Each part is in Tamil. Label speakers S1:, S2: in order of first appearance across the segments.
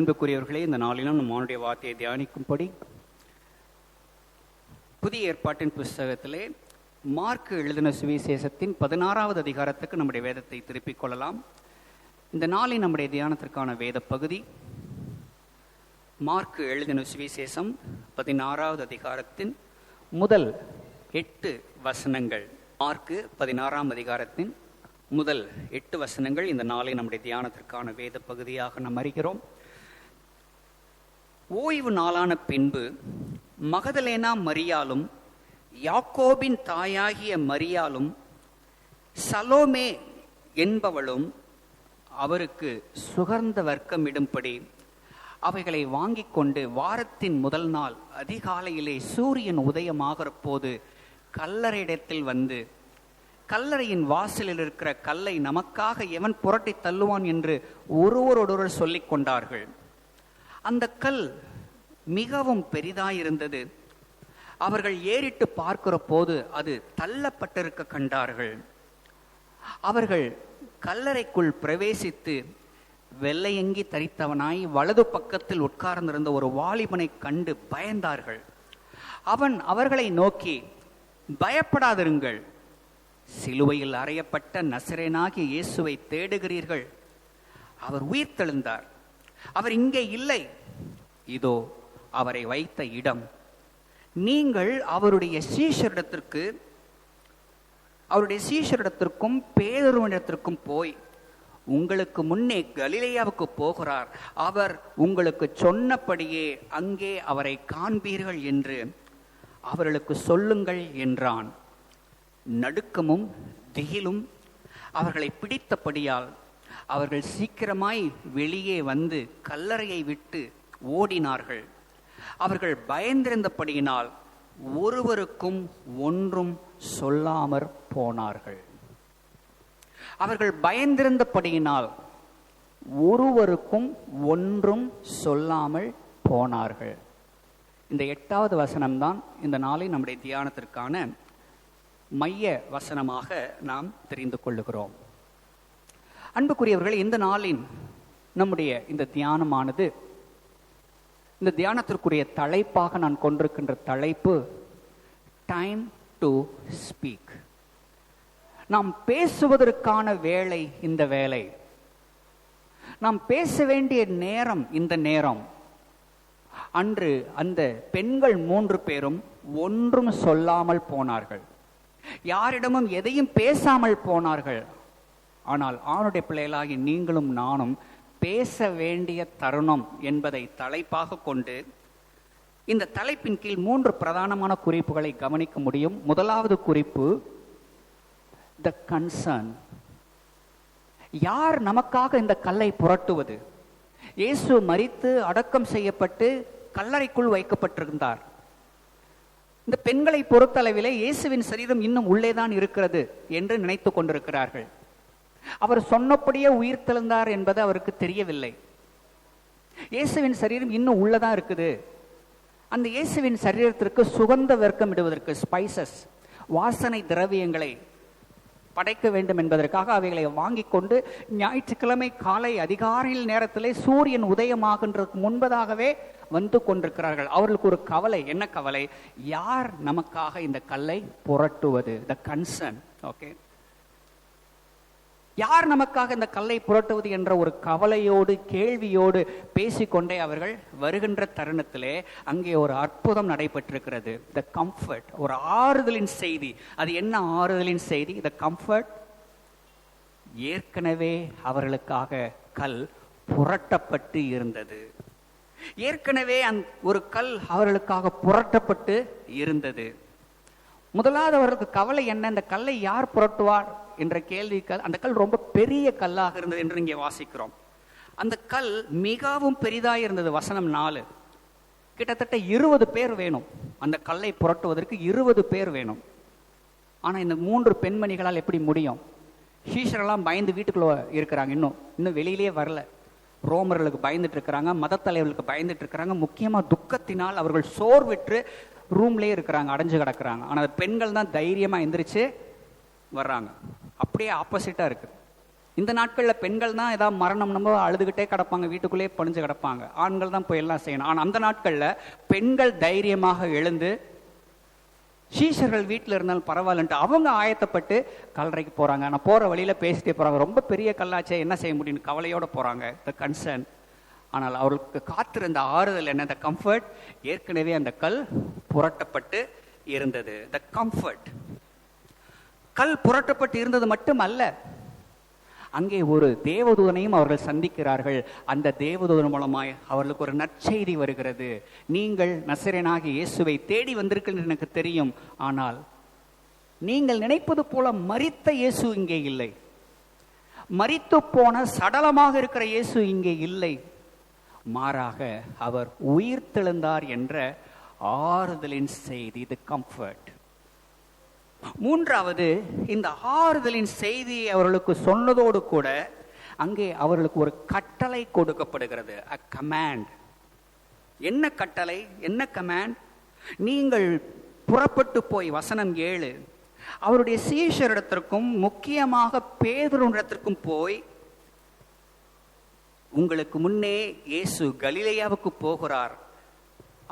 S1: அன்புக்குரியவர்களே, இந்த நாளிலும் நம்மளுடைய வார்த்தையை தியானிக்கும்படி புதிய ஏற்பாட்டின் புஸ்தகத்திலே மார்க் எழுதின சுவிசேஷத்தின் 16வது அதிகாரத்துக்கு நம்முடைய வேதத்தை திருப்பிக் கொள்ளலாம். இந்த நாளில் நம்முடைய தியானத்திற்கான வேத பகுதி மார்க் எழுதின சுவிசேஷம் 16வது அதிகாரத்தின் முதல் 8 வசனங்கள். மார்க் 16ஆம் அதிகாரத்தின் முதல் 8 வசனங்கள் இந்த நாளை நம்முடைய தியானத்திற்கான வேத பகுதியாக நாம் அறிகிறோம். ஓய்வு நாளான பின்பு மகதலேனா மரியாளும் யாக்கோபின் தாயாகிய மரியாளும் சலோமே என்பவளும் அவருக்கு சுகர்ந்த வர்க்கமிடும்படி அவைகளை வாங்கி கொண்டு வாரத்தின் முதல் நாள் அதிகாலையிலே சூரியன் உதயமாகிற போது கல்லறையிடத்தில் வந்து, கல்லறையின் வாசலில் இருக்கிற கல்லை நமக்காக எவன் புரட்டி தள்ளுவான் என்று ஒருவரோடொருவர் சொல்லிக் கொண்டார்கள். அந்த கல் மிகவும் பெரிதாயிருந்தது. அவர்கள் ஏறிட்டு பார்க்கிற போது அது தள்ளப்பட்டிருக்க கண்டார்கள். அவர்கள் கல்லறைக்குள் பிரவேசித்து வெள்ளையங்கி தரித்தவனாய் வலது பக்கத்தில் உட்கார்ந்திருந்த ஒரு வாலிபனை கண்டு பயந்தார்கள். அவன் அவர்களை நோக்கி, பயப்படாதிருங்கள், சிலுவையில் அறையப்பட்ட நசரேனாகிய இயேசுவை தேடுகிறீர்கள். அவர் உயிர்த்தெழுந்தார். அவர் இங்கே இல்லை. இதோ அவரை வைத்த இடம். நீங்கள் அவருடைய சீஷரிடத்திற்கும் பேதுருவினிடத்திற்கும் போய், உங்களுக்கு முன்னே கலிலேயாவுக்கு போகிறார், அவர் உங்களுக்கு சொன்னபடியே அங்கே அவரை காண்பீர்கள் என்று அவர்களுக்கு சொல்லுங்கள் என்றான். நடுக்கமும் திகிலும் அவர்களை பிடித்தபடியால் அவர்கள் சீக்கிரமாய் வெளியே வந்து கல்லறையை விட்டு ஓடினார்கள். அவர்கள் பயந்திருந்தபடியினால் ஒருவருக்கும் ஒன்றும் சொல்லாமற் போனார்கள். அவர்கள் பயந்திருந்தபடியினால் ஒருவருக்கும் ஒன்றும் சொல்லாமல் போனார்கள். இந்த 8வது வசனம்தான் இந்த நாளை நம்முடைய தியானத்திற்கான மைய வசனமாக நாம் தெரிந்து கொள்ளுகிறோம். அன்புக்குரியவர்கள், இந்த நாளின் நம்முடைய இந்த தியானமானது, இந்த தியானத்திற்குரிய தலைப்பாக நான் கொண்டிருக்கின்ற தலைப்பு டைம் டு ஸ்பீக். நாம் பேசுவதற்கான வேலை இந்த வேலை. நாம் பேச வேண்டிய நேரம் இந்த நேரம். அன்று அந்த பெண்கள் 3 பேரும் ஒன்றும் சொல்லாமல் போனார்கள். யாரிடமும் எதையும் பேசாமல் போனார்கள். ஆனால் ஆணுடைய பிள்ளைகளாகி நீங்களும் நானும் பேச வேண்டிய தருணம் என்பதை தலைப்பாக கொண்டு இந்த தலைப்பின் கீழ் 3 பிரதானமான குறிப்புகளை கவனிக்க முடியும். முதலாவது குறிப்பு, த கன்சர்ன். யார் நமக்காக இந்த கல்லை புரட்டுவது? இயேசு மரித்து அடக்கம் செய்யப்பட்டு கல்லறைக்குள் வைக்கப்பட்டிருந்தார். இந்த பெண்களை பொறுத்தளவிலே இயேசுவின் சரீரம் இன்னும் உள்ளேதான் இருக்கிறது என்று நினைத்து கொண்டிருக்கிறார்கள். அவர் சொன்னபடியே உயிர்த்தெழுந்தார் என்பது அவருக்கு தெரியவில்லை. இயேசுவின் சரீரம் இன்னும் உள்ளதான் இருக்குது. அந்த இயேசுவின் சரீரத்திற்கு சுகந்த வர்க்கமிடுவதற்கு, ஸ்பைசஸ், வாசனை திரவியங்களை படைக்க வேண்டும் என்பதற்காக அவைகளை வாங்கி கொண்டு ஞாயிற்றுக்கிழமை காலை அதிகாலையில் நேரத்திலே சூரியன் உதயமாகின்றதுக்கு முன்பதாகவே வந்து கொண்டிருக்கிறார்கள். அவர்களுக்கு ஒரு கவலை. என்ன கவலை? யார் நமக்காக இந்த கல்லை புரட்டுவது? The concern. ஓகே, யார் நமக்காக இந்த கல்லை புரட்டுவது என்ற ஒரு கவலையோடு கேள்வியோடு பேசிக்கொண்டே அவர்கள் வருகின்ற தருணத்திலே அங்கே ஒரு அற்புதம் நடைபெற்றிருக்கிறது. த கம்ஃபர்ட், ஒரு ஆறுதலின் செய்தி. அது என்ன ஆறுதலின் செய்தி? த கம்ஃபர்ட். ஏற்கனவே அவர்களுக்காக கல் புரட்டப்பட்டு இருந்தது. ஏற்கனவே ஒரு கல் அவர்களுக்காக புரட்டப்பட்டு இருந்தது. முதலாவது அவர்களுக்கு கவலை என்ன? இந்த கல்லை யார் புரட்டுவார் என்ற கேள்விக்கு, அந்த கல் ரொம்ப பெரிய கல்லாக இருந்தது என்று இங்கே வாசிக்கிறோம். அந்த கல் மிகவும் பெரிதாக இருந்தது. வசனம் 4, கிட்டத்தட்ட 20 பேர் வேணும். அந்த கல்லை புரட்டுவதற்கு 20 பேர் வேணும். ஆனால் இந்த 3 பெண்மணிகளால் எப்படி முடியும்? சீஷரெல்லாம் பயந்து வீட்டுக்குள்ள இருக்கிறாங்க. இன்னும் வெளியிலே வரல. ரோமர்களுக்கு பயந்துட்டு இருக்கிறாங்க, மத தலைவர்களுக்கு பயந்துட்டு இருக்கிறாங்க. முக்கியமாக துக்கத்தினால் அவர்கள் சோர்விற்று ரூம்லேயே இருக்கிறாங்க, அடைஞ்சு கிடக்குறாங்க. ஆனால் பெண்கள் தான் தைரியமாக எந்திரிச்சு வர்றாங்க. அப்படியே ஆப்போசிட்டாக இருக்குது. இந்த நாட்களில் பெண்கள் தான் ஏதாவது மரணம் நம்ம அழுதுகிட்டே கிடப்பாங்க, வீட்டுக்குள்ளேயே பணிஞ்சு கிடப்பாங்க. ஆண்கள் தான் போய் எல்லாம் செய்யணும். ஆனால் அந்த நாட்களில் பெண்கள் தைரியமாக எழுந்து சீஷர்கள் வீட்டில் இருந்தாலும் பரவாயில்லன்ட்டு அவங்க ஆயத்தப்பட்டு கல்லறைக்கு போகிறாங்க. ஆனால் போகிற வழியில் பேசிட்டே போகிறாங்க. ரொம்ப பெரிய கல்லாச்சே, என்ன செய்ய முடியும்னு கவலையோடு போகிறாங்க. The concern. ஆனால் அவர்களுக்கு காத்திருந்த ஆறுதல் என்ன? த கம்ஃபர்ட். ஏற்கனவே அந்த கல் புரட்டப்பட்டு இருந்தது. த கம்ஃபர்ட். கல் புரட்டப்பட்டு இருந்தது மட்டும் அல்ல, அங்கே ஒரு தேவதூதனையும் அவர்கள் சந்திக்கிறார்கள். அந்த தேவதூதன் மூலமாய் அவர்களுக்கு ஒரு நற்செய்தி வருகிறது. நீங்கள் நசரேயனாகிய இயேசுவை தேடி வந்திருக்கிறது எனக்கு தெரியும், ஆனால் நீங்கள் நினைப்பது போல மரித்த இயேசு இங்கே இல்லை, மரித்து போன சடலமாக இருக்கிற இயேசு இங்கே இல்லை, மாறாக அவர் உயிர்த்தெழுந்தார் என்ற ஆறுதலின் செய்தி. இது கம்ஃபர்ட். மூன்றாவது, இந்த ஆறுதலின் செய்தியை அவர்களுக்கு சொன்னதோடு கூட அங்கே அவர்களுக்கு ஒரு கட்டளை கொடுக்கப்படுகிறது. a command. என்ன கட்டளை, என்ன கமாண்ட்? நீங்கள் புறப்பட்டு போய், வசனம் 7, அவருடைய சீஷரிடத்திற்கும் முக்கியமாக பேதுருவிடத்திற்கும் போய், உங்களுக்கு முன்னே இயேசு கலிலேயாவுக்கு போகிறார்,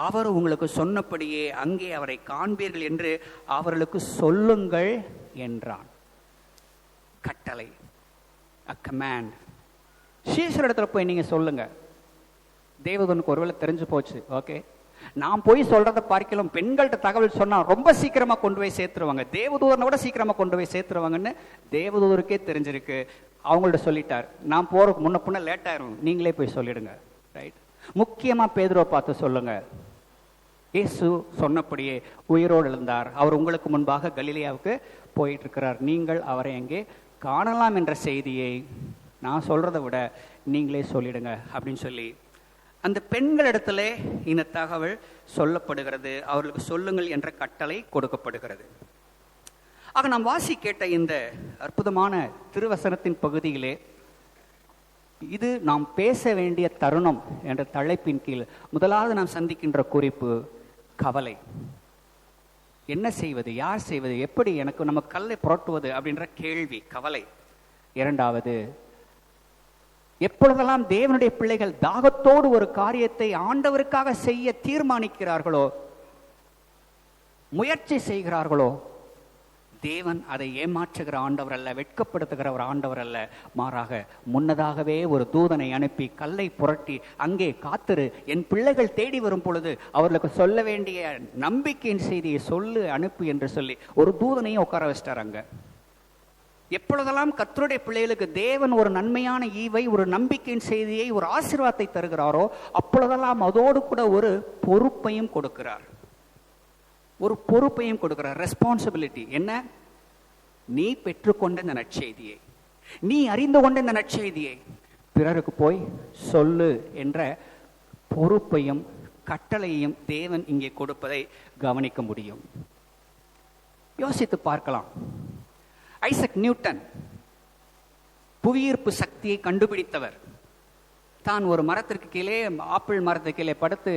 S1: அவர் உங்களுக்கு சொன்னபடியே அங்கே அவரை காண்பீர்கள் என்று அவர்களுக்கு சொல்லுங்கள் என்றான். கட்டளை, a command. சீஷரிடத்துல போய் நீங்க சொல்லுங்க. தேவதூதனுக்கு ஒருவேளை தெரிஞ்சு போச்சு, ஓகே, நான் போய் சொல்றதை பார்க்கலாம் பெண்கள்கிட்ட தகவல் சொன்னா ரொம்ப சீக்கிரமா கொண்டு போய் சேர்த்துருவாங்க, தேவதூதனை விட சீக்கிரமா கொண்டு போய் சேர்த்துருவாங்கன்னு தேவதூதருக்கே தெரிஞ்சிருக்கு. அவங்கள்ட்ட சொல்லிட்டார், நான் போறதுக்கு முன்ன பின்ன லேட் ஆயிரும், நீங்களே போய் சொல்லிடுங்க. ரைட். முக்கியமா பேதுருவை பார்த்து சொல்லுங்க, இயேசு சொன்னபடியே உயிரோடு எழுந்தார், அவர் உங்களுக்கு முன்பாக கலிலேயாவுக்கு போயிட்டு இருக்கிறார், நீங்கள் அவரை அங்கே காணலாம் என்ற செய்தியை நான் சொல்றதை விட நீங்களே சொல்லிடுங்க அப்படின்னு சொல்லி அந்த பெண்களிடத்துல இந்த தகவல் சொல்லப்படுகிறது. அவர்களுக்கு சொல்லுங்கள் என்ற கட்டளை கொடுக்கப்படுகிறது. ஆக நாம் வாசி கேட்ட இந்த அற்புதமான திருவசனத்தின் பகுதியிலே இது நாம் பேச வேண்டிய தருணம் என்ற தலைப்பின் கீழ் முதலாவது நாம் சந்திக்கின்ற குறிப்பு கவலை. என்ன செய்வது, யார் செய்வது, எப்படி எனக்கு நம்ம கல்லை புரட்டுவது அப்படின்ற கேள்வி, கவலை. இரண்டாவது, எப்பொழுதெல்லாம் தேவனுடைய பிள்ளைகள் தாகத்தோடு ஒரு காரியத்தை ஆண்டவருக்காக செய்ய தீர்மானிக்கிறார்களோ, முயற்சி செய்கிறார்களோ, தேவன் அதை ஏமாற்றுகிற ஆண்டவர் அல்ல, வெட்கப்படுத்துகிற ஒரு ஆண்டவர் அல்ல, மாறாக முன்னதாகவே ஒரு தூதனை அனுப்பி கல்லை புரட்டி அங்கே காத்திரு, என் பிள்ளைகள் தேடி வரும் பொழுது அவர்களுக்கு சொல்ல வேண்டிய நம்பிக்கையின் செய்தியை சொல்லு அனுப்பு என்று சொல்லி ஒரு தூதனையும் உட்கார வச்சிட்டார் அங்க. எப்பொழுதெல்லாம் கர்த்தருடைய பிள்ளைகளுக்கு தேவன் ஒரு நன்மையான ஈவை, ஒரு நம்பிக்கையின் செய்தியை, ஒரு ஆசீர்வாதத்தை தருகிறாரோ, அப்பொழுதெல்லாம் அதோடு கூட ஒரு பொறுப்பையும் கொடுக்கிறார். ஒரு பொறுப்பையும் கொடுக்கிறார். ரெஸ்பான்சிபிலிட்டி என்ன? நீ பெற்றுக்கொண்ட இந்த நற்செய்தியை, நீ அறிந்து கொண்ட இந்த நற்செய்தியை பிறருக்கு போய் சொல்லு என்ற பொறுப்பையும் கட்டளையையும் தேவன் இங்கே கொடுப்பதை கவனிக்க முடியும். யோசித்து பார்க்கலாம். ஐசக் நியூட்டன் புவியீர்ப்பு சக்தியை கண்டுபிடித்தவர். தான் ஒரு மரத்திற்கு கீழே, ஆப்பிள் மரத்துக்கு கீழே படுத்து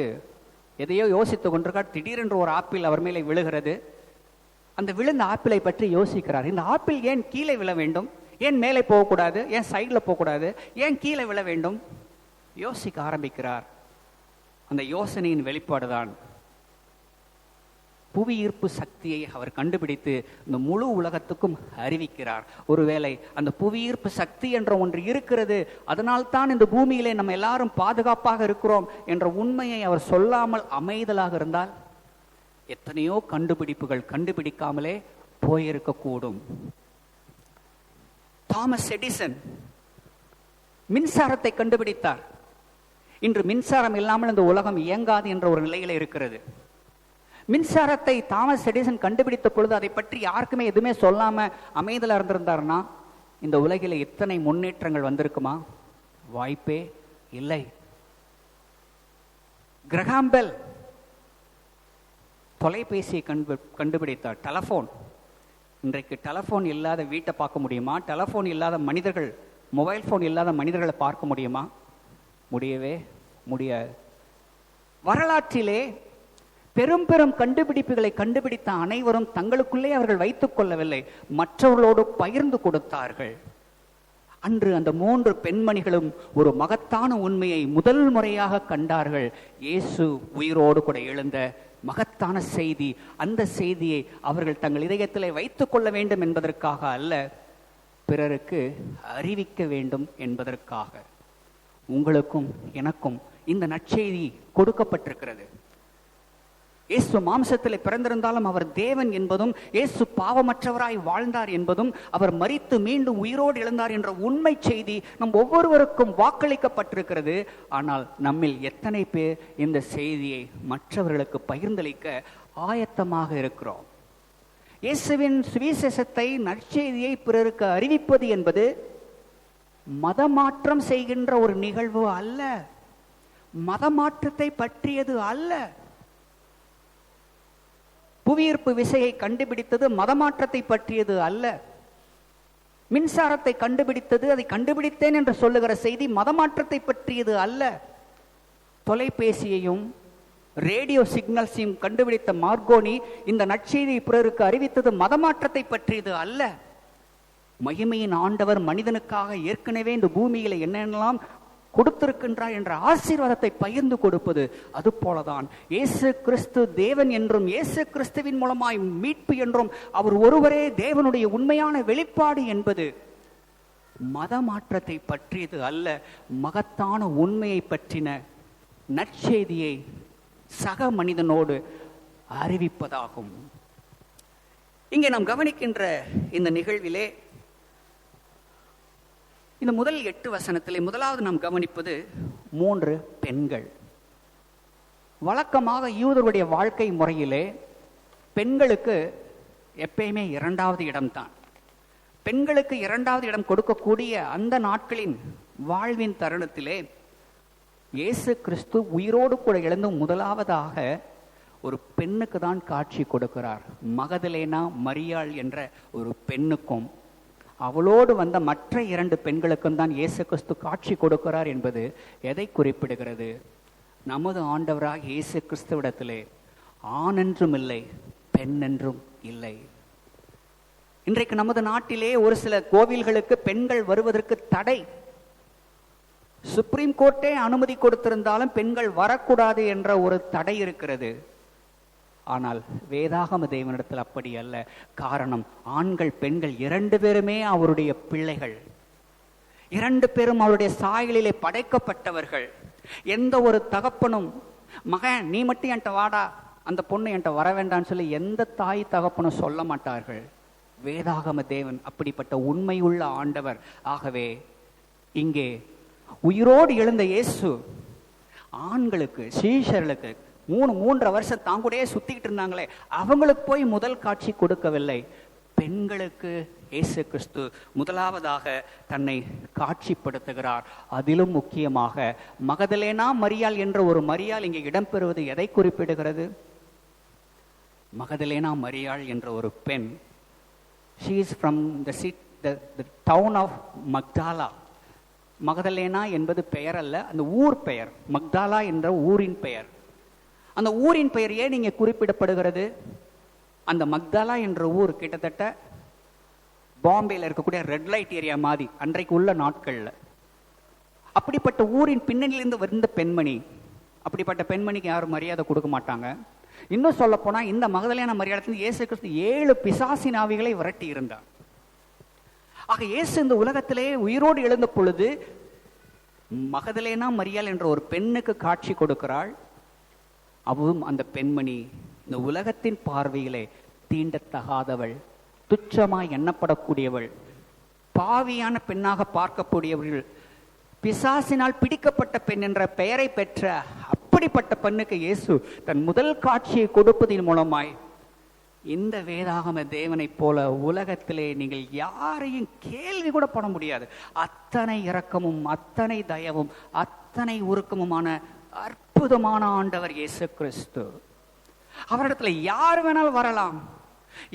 S1: எதையோ யோசித்துக் கொண்டிருக்கார். திடீரென்று ஒரு ஆப்பிள் அவர் மேலே விழுகிறது. அந்த விழுந்த ஆப்பிளை பற்றி யோசிக்கிறார். இந்த ஆப்பிள் ஏன் கீழே விழ வேண்டும், ஏன் மேலே போகக்கூடாது, ஏன் சைடில் போகக்கூடாது, ஏன் கீழே விழ வேண்டும், யோசிக்க ஆரம்பிக்கிறார். அந்த யோசனையின் வெளிப்பாடுதான் புவியீர்ப்பு சக்தியை அவர் கண்டுபிடித்து இந்த முழு உலகத்துக்கும் அறிவிக்கிறார். ஒருவேளை அந்த புவியீர்ப்பு சக்தி என்ற ஒன்று இருக்கிறது, அதனால்தான் இந்த பூமியிலே நம்ம எல்லாரும் பாதுகாப்பாக இருக்கிறோம் என்ற உண்மையை அவர் சொல்லாமல் அமைதலாக இருந்தால் எத்தனையோ கண்டுபிடிப்புகள் கண்டுபிடிக்காமலே போயிருக்கக்கூடும். தாமஸ் எடிசன் மின்சாரத்தை கண்டுபிடித்தார். இன்று மின்சாரம் இல்லாமல் இந்த உலகம் இயங்காது என்ற ஒரு நிலையில இருக்கிறது. மின்சாரத்தை தாமஸ் எடிசன் கண்டுபிடித்த பொழுது அதை பற்றி யாருக்குமே எதுவுமே சொல்லாம அமைதலா இருந்திருந்தாருன்னா இந்த உலகில எத்தனை முன்னேற்றங்கள் வந்திருக்குமா? வாய்ப்பே இல்லை. கிரஹாம் பெல் தொலைபேசியை கண்டுபிடித்தார், டெலபோன். இன்றைக்கு டெலபோன் இல்லாத வீட்டை பார்க்க முடியுமா? டெலபோன் இல்லாத மனிதர்கள், மொபைல் போன் இல்லாத மனிதர்களை பார்க்க முடியுமா? முடியவே முடியாது. வரலாற்றிலே பெரும் பெரும் கண்டுபிடிப்புகளை கண்டுபிடித்த அனைவரும் தங்களுக்குள்ளே அவர்கள் வைத்துக் கொள்ளவில்லை, மற்றவர்களோடு பகிர்ந்து கொடுத்தார்கள். அன்று அந்த 3 பெண்மணிகளும் ஒரு மகத்தான உண்மையை முதல் முறையாக கண்டார்கள். இயேசு உயிரோடு கூட எழுந்த மகத்தான செய்தி. அந்த செய்தியை அவர்கள் தங்கள் இதயத்திலே வைத்துக் கொள்ள வேண்டும் என்பதற்காக அல்ல, பிறருக்கு அறிவிக்க வேண்டும் என்பதற்காக. உங்களுக்கும் எனக்கும் இந்த நற்செய்தி கொடுக்கப்பட்டிருக்கிறது. இயேசு மாம்சத்தில் பிறந்திருந்தாலும் அவர் தேவன் என்பதும், இயேசு பாவமற்றவராய் வாழ்ந்தார் என்பதும், அவர் மரித்து மீண்டும் உயிரோடு எழுந்தார் என்ற உண்மை செய்தி நம் ஒவ்வொருவருக்கும் வாக்களிக்கப்பட்டிருக்கிறது. ஆனால் நம்மில் எத்தனை பேர் இந்த செய்தியை மற்றவர்களுக்கு பகிர்ந்தளிக்க ஆயத்தமாக இருக்கிறோம்? இயேசுவின் சுவிசேஷத்தை, நற்செய்தியை பிறருக்கு அறிவிப்பது என்பது மதமாற்றம் செய்கின்ற ஒரு நிகழ்வு அல்ல, மதமாற்றத்தை பற்றியது அல்ல. புவியீர்ப்பு விசையை கண்டுபிடித்தது மதமாற்றத்தை பற்றியது அல்ல. மின்சாரத்தை கண்டுபிடித்தது, அதை கண்டுபிடித்தேன் என்று சொல்லுகிற செய்தி மதமாற்றத்தை பற்றியது அல்ல. தொலைபேசியையும் ரேடியோ சிக்னல்ஸையும் கண்டுபிடித்த மார்கோனி இந்த நற்செய்தியை பிறருக்கு அறிவித்தது மதமாற்றத்தை பற்றியது அல்ல. மகிமையின் ஆண்டவர் மனிதனுக்காக ஏற்கனவே இந்த பூமியில என்னென்னலாம் கொடுத்திருக்கின்றார் என்ற ஆசீர்வாதத்தை பகிர்ந்து கொடுப்பது. அது போலதான் இயேசு கிறிஸ்து தேவன் என்றும், இயேசு கிறிஸ்துவின் மூலமாய் மீட்பு என்றும், அவர் ஒருவரே தேவனுடைய உண்மையான வெளிப்பாடு என்பது மதமாற்றத்தை பற்றியது அல்ல, மகத்தான உண்மையை பற்றின நற்செய்தியை சக மனிதனோடு அறிவிப்பதாகும். இங்கே நாம் கவனிக்கின்ற இந்த நிகழ்விலே, இந்த முதல் 8 வசனத்திலே முதலாவது நாம் கவனிப்பது 3 பெண்கள். வழக்கமாக யூதருடைய வாழ்க்கை முறையிலே பெண்களுக்கு எப்பயுமே 2வது இடம்தான். பெண்களுக்கு 2வது இடம் கொடுக்கக்கூடிய அந்த நாட்களின் வாழ்வின் தருணத்திலே இயேசு கிறிஸ்து உயிரோடு கூட எழுந்து முதலாவதாக ஒரு பெண்ணுக்கு தான் காட்சி கொடுக்கிறார். மகதலேனா மரியாள் என்ற ஒரு பெண்ணுக்கும் அவளோடு வந்த மற்ற 2 பெண்களுக்கும் தான் இயேசு கிறிஸ்து காட்சி கொடுக்கிறார் என்பது எதை குறிப்பிடுகிறது? நமது ஆண்டவராக இயேசு கிறிஸ்துவிடத்திலே ஆண் என்றும் இல்லை, பெண் என்றும் இல்லை. இன்றைக்கு நமது நாட்டிலே ஒரு சில கோவில்களுக்கு பெண்கள் வருவதற்கு தடை. சுப்ரீம் கோர்ட்டே அனுமதி கொடுத்திருந்தாலும் பெண்கள் வரக்கூடாது என்ற ஒரு தடை இருக்கிறது. ஆனால் வேதாகம தேவனிடத்தில் அப்படி அல்ல. காரணம், ஆண்கள் பெண்கள் 2 பேருமே அவருடைய பிள்ளைகள், 2 பேரும் அவருடைய சாயலிலே படைக்கப்பட்டவர்கள். எந்த ஒரு தகப்பனும் மகன் நீ மட்டும் என்கிட்ட வாடா, அந்த பொண்ணு என்கிட்ட வர வேண்டான்னு சொல்லி எந்த தாய் தகப்பனும் சொல்ல மாட்டார்கள். வேதாகம தேவன் அப்படிப்பட்ட உண்மையுள்ள ஆண்டவர். ஆகவே இங்கே உயிரோடு எழுந்த இயேசு ஆண்களுக்கு, சீஷர்களுக்கு 3.5 வருஷம் தாங்கூடே சுத்திக்கிட்டு இருந்தாங்களே, அவங்களுக்கு போய் முதல் காட்சி கொடுக்கவில்லை. பெண்களுக்கு இயேசு கிறிஸ்து முதலாவதாக தன்னை காட்சிப்படுத்துகிறார். அதிலும் முக்கியமாக மகதலேனா மரியாள் என்ற ஒரு மரியாள் இங்கே இடம்பெறுவது எதை குறிப்பிடுகிறது? மகதலேனா மரியாள் என்ற ஒரு பெண், she is from the town of Magdala. மகதலேனா என்பது பெயர் அல்ல, அந்த ஊர் பெயர். மக்தாலா என்ற ஊரின் பெயர். அந்த ஊரின் பெயர் ஏன் இங்கே குறிப்பிடப்படுகிறது? அந்த மக்தாலா என்ற ஊர் கிட்டத்தட்ட பாம்பேல இருக்கக்கூடிய ரெட் லைட் ஏரியா மாதிரி அன்றைக்கு உள்ள நாட்கள்ல. அப்படிப்பட்ட ஊரின் பின்னணியிலிருந்து வந்த பெண்மணி. அப்படிப்பட்ட பெண்மணிக்கு யாரும் மரியாதை கொடுக்க மாட்டாங்க. இன்னும் சொல்ல போனா இந்த மகதலேனா மரியாதை இயேசு கிறிஸ்து 7 பிசாசின் ஆவிகளை விரட்டி இருந்தார். ஆக இயேசு இந்த உலகத்திலே உயிரோடு எழுந்த பொழுது மகதலேனா மரியாள் என்ற ஒரு பெண்ணுக்கு காட்சி கொடுக்கிறாள். அவளும் அந்த பெண்மணி இந்த உலகத்தின் பார்வையிலே தீண்டத்தகாதவள், துச்சமாய் எண்ணப்படக்கூடியவள், பாவியான பெண்ணாக பார்க்கக்கூடியவர்கள், பிசாசினால் பிடிக்கப்பட்ட பெண் என்ற பெயரை பெற்ற அப்படிப்பட்ட பெண்ணுக்கு இயேசு தன் முதல் காட்சியை கொடுப்பதன் மூலமாய் இந்த வேதாகம தேவனை போல உலகத்திலே நீங்கள் யாரையும் கேள்வி கூட பண்ண முடியாது. அத்தனை இரக்கமும், அத்தனை தயவும், அத்தனை உருக்கமுமான அற்புதமான ஆண்டவர் இயேசு கிறிஸ்து. அவரிடத்துல யார் வேணாலும் வரலாம்,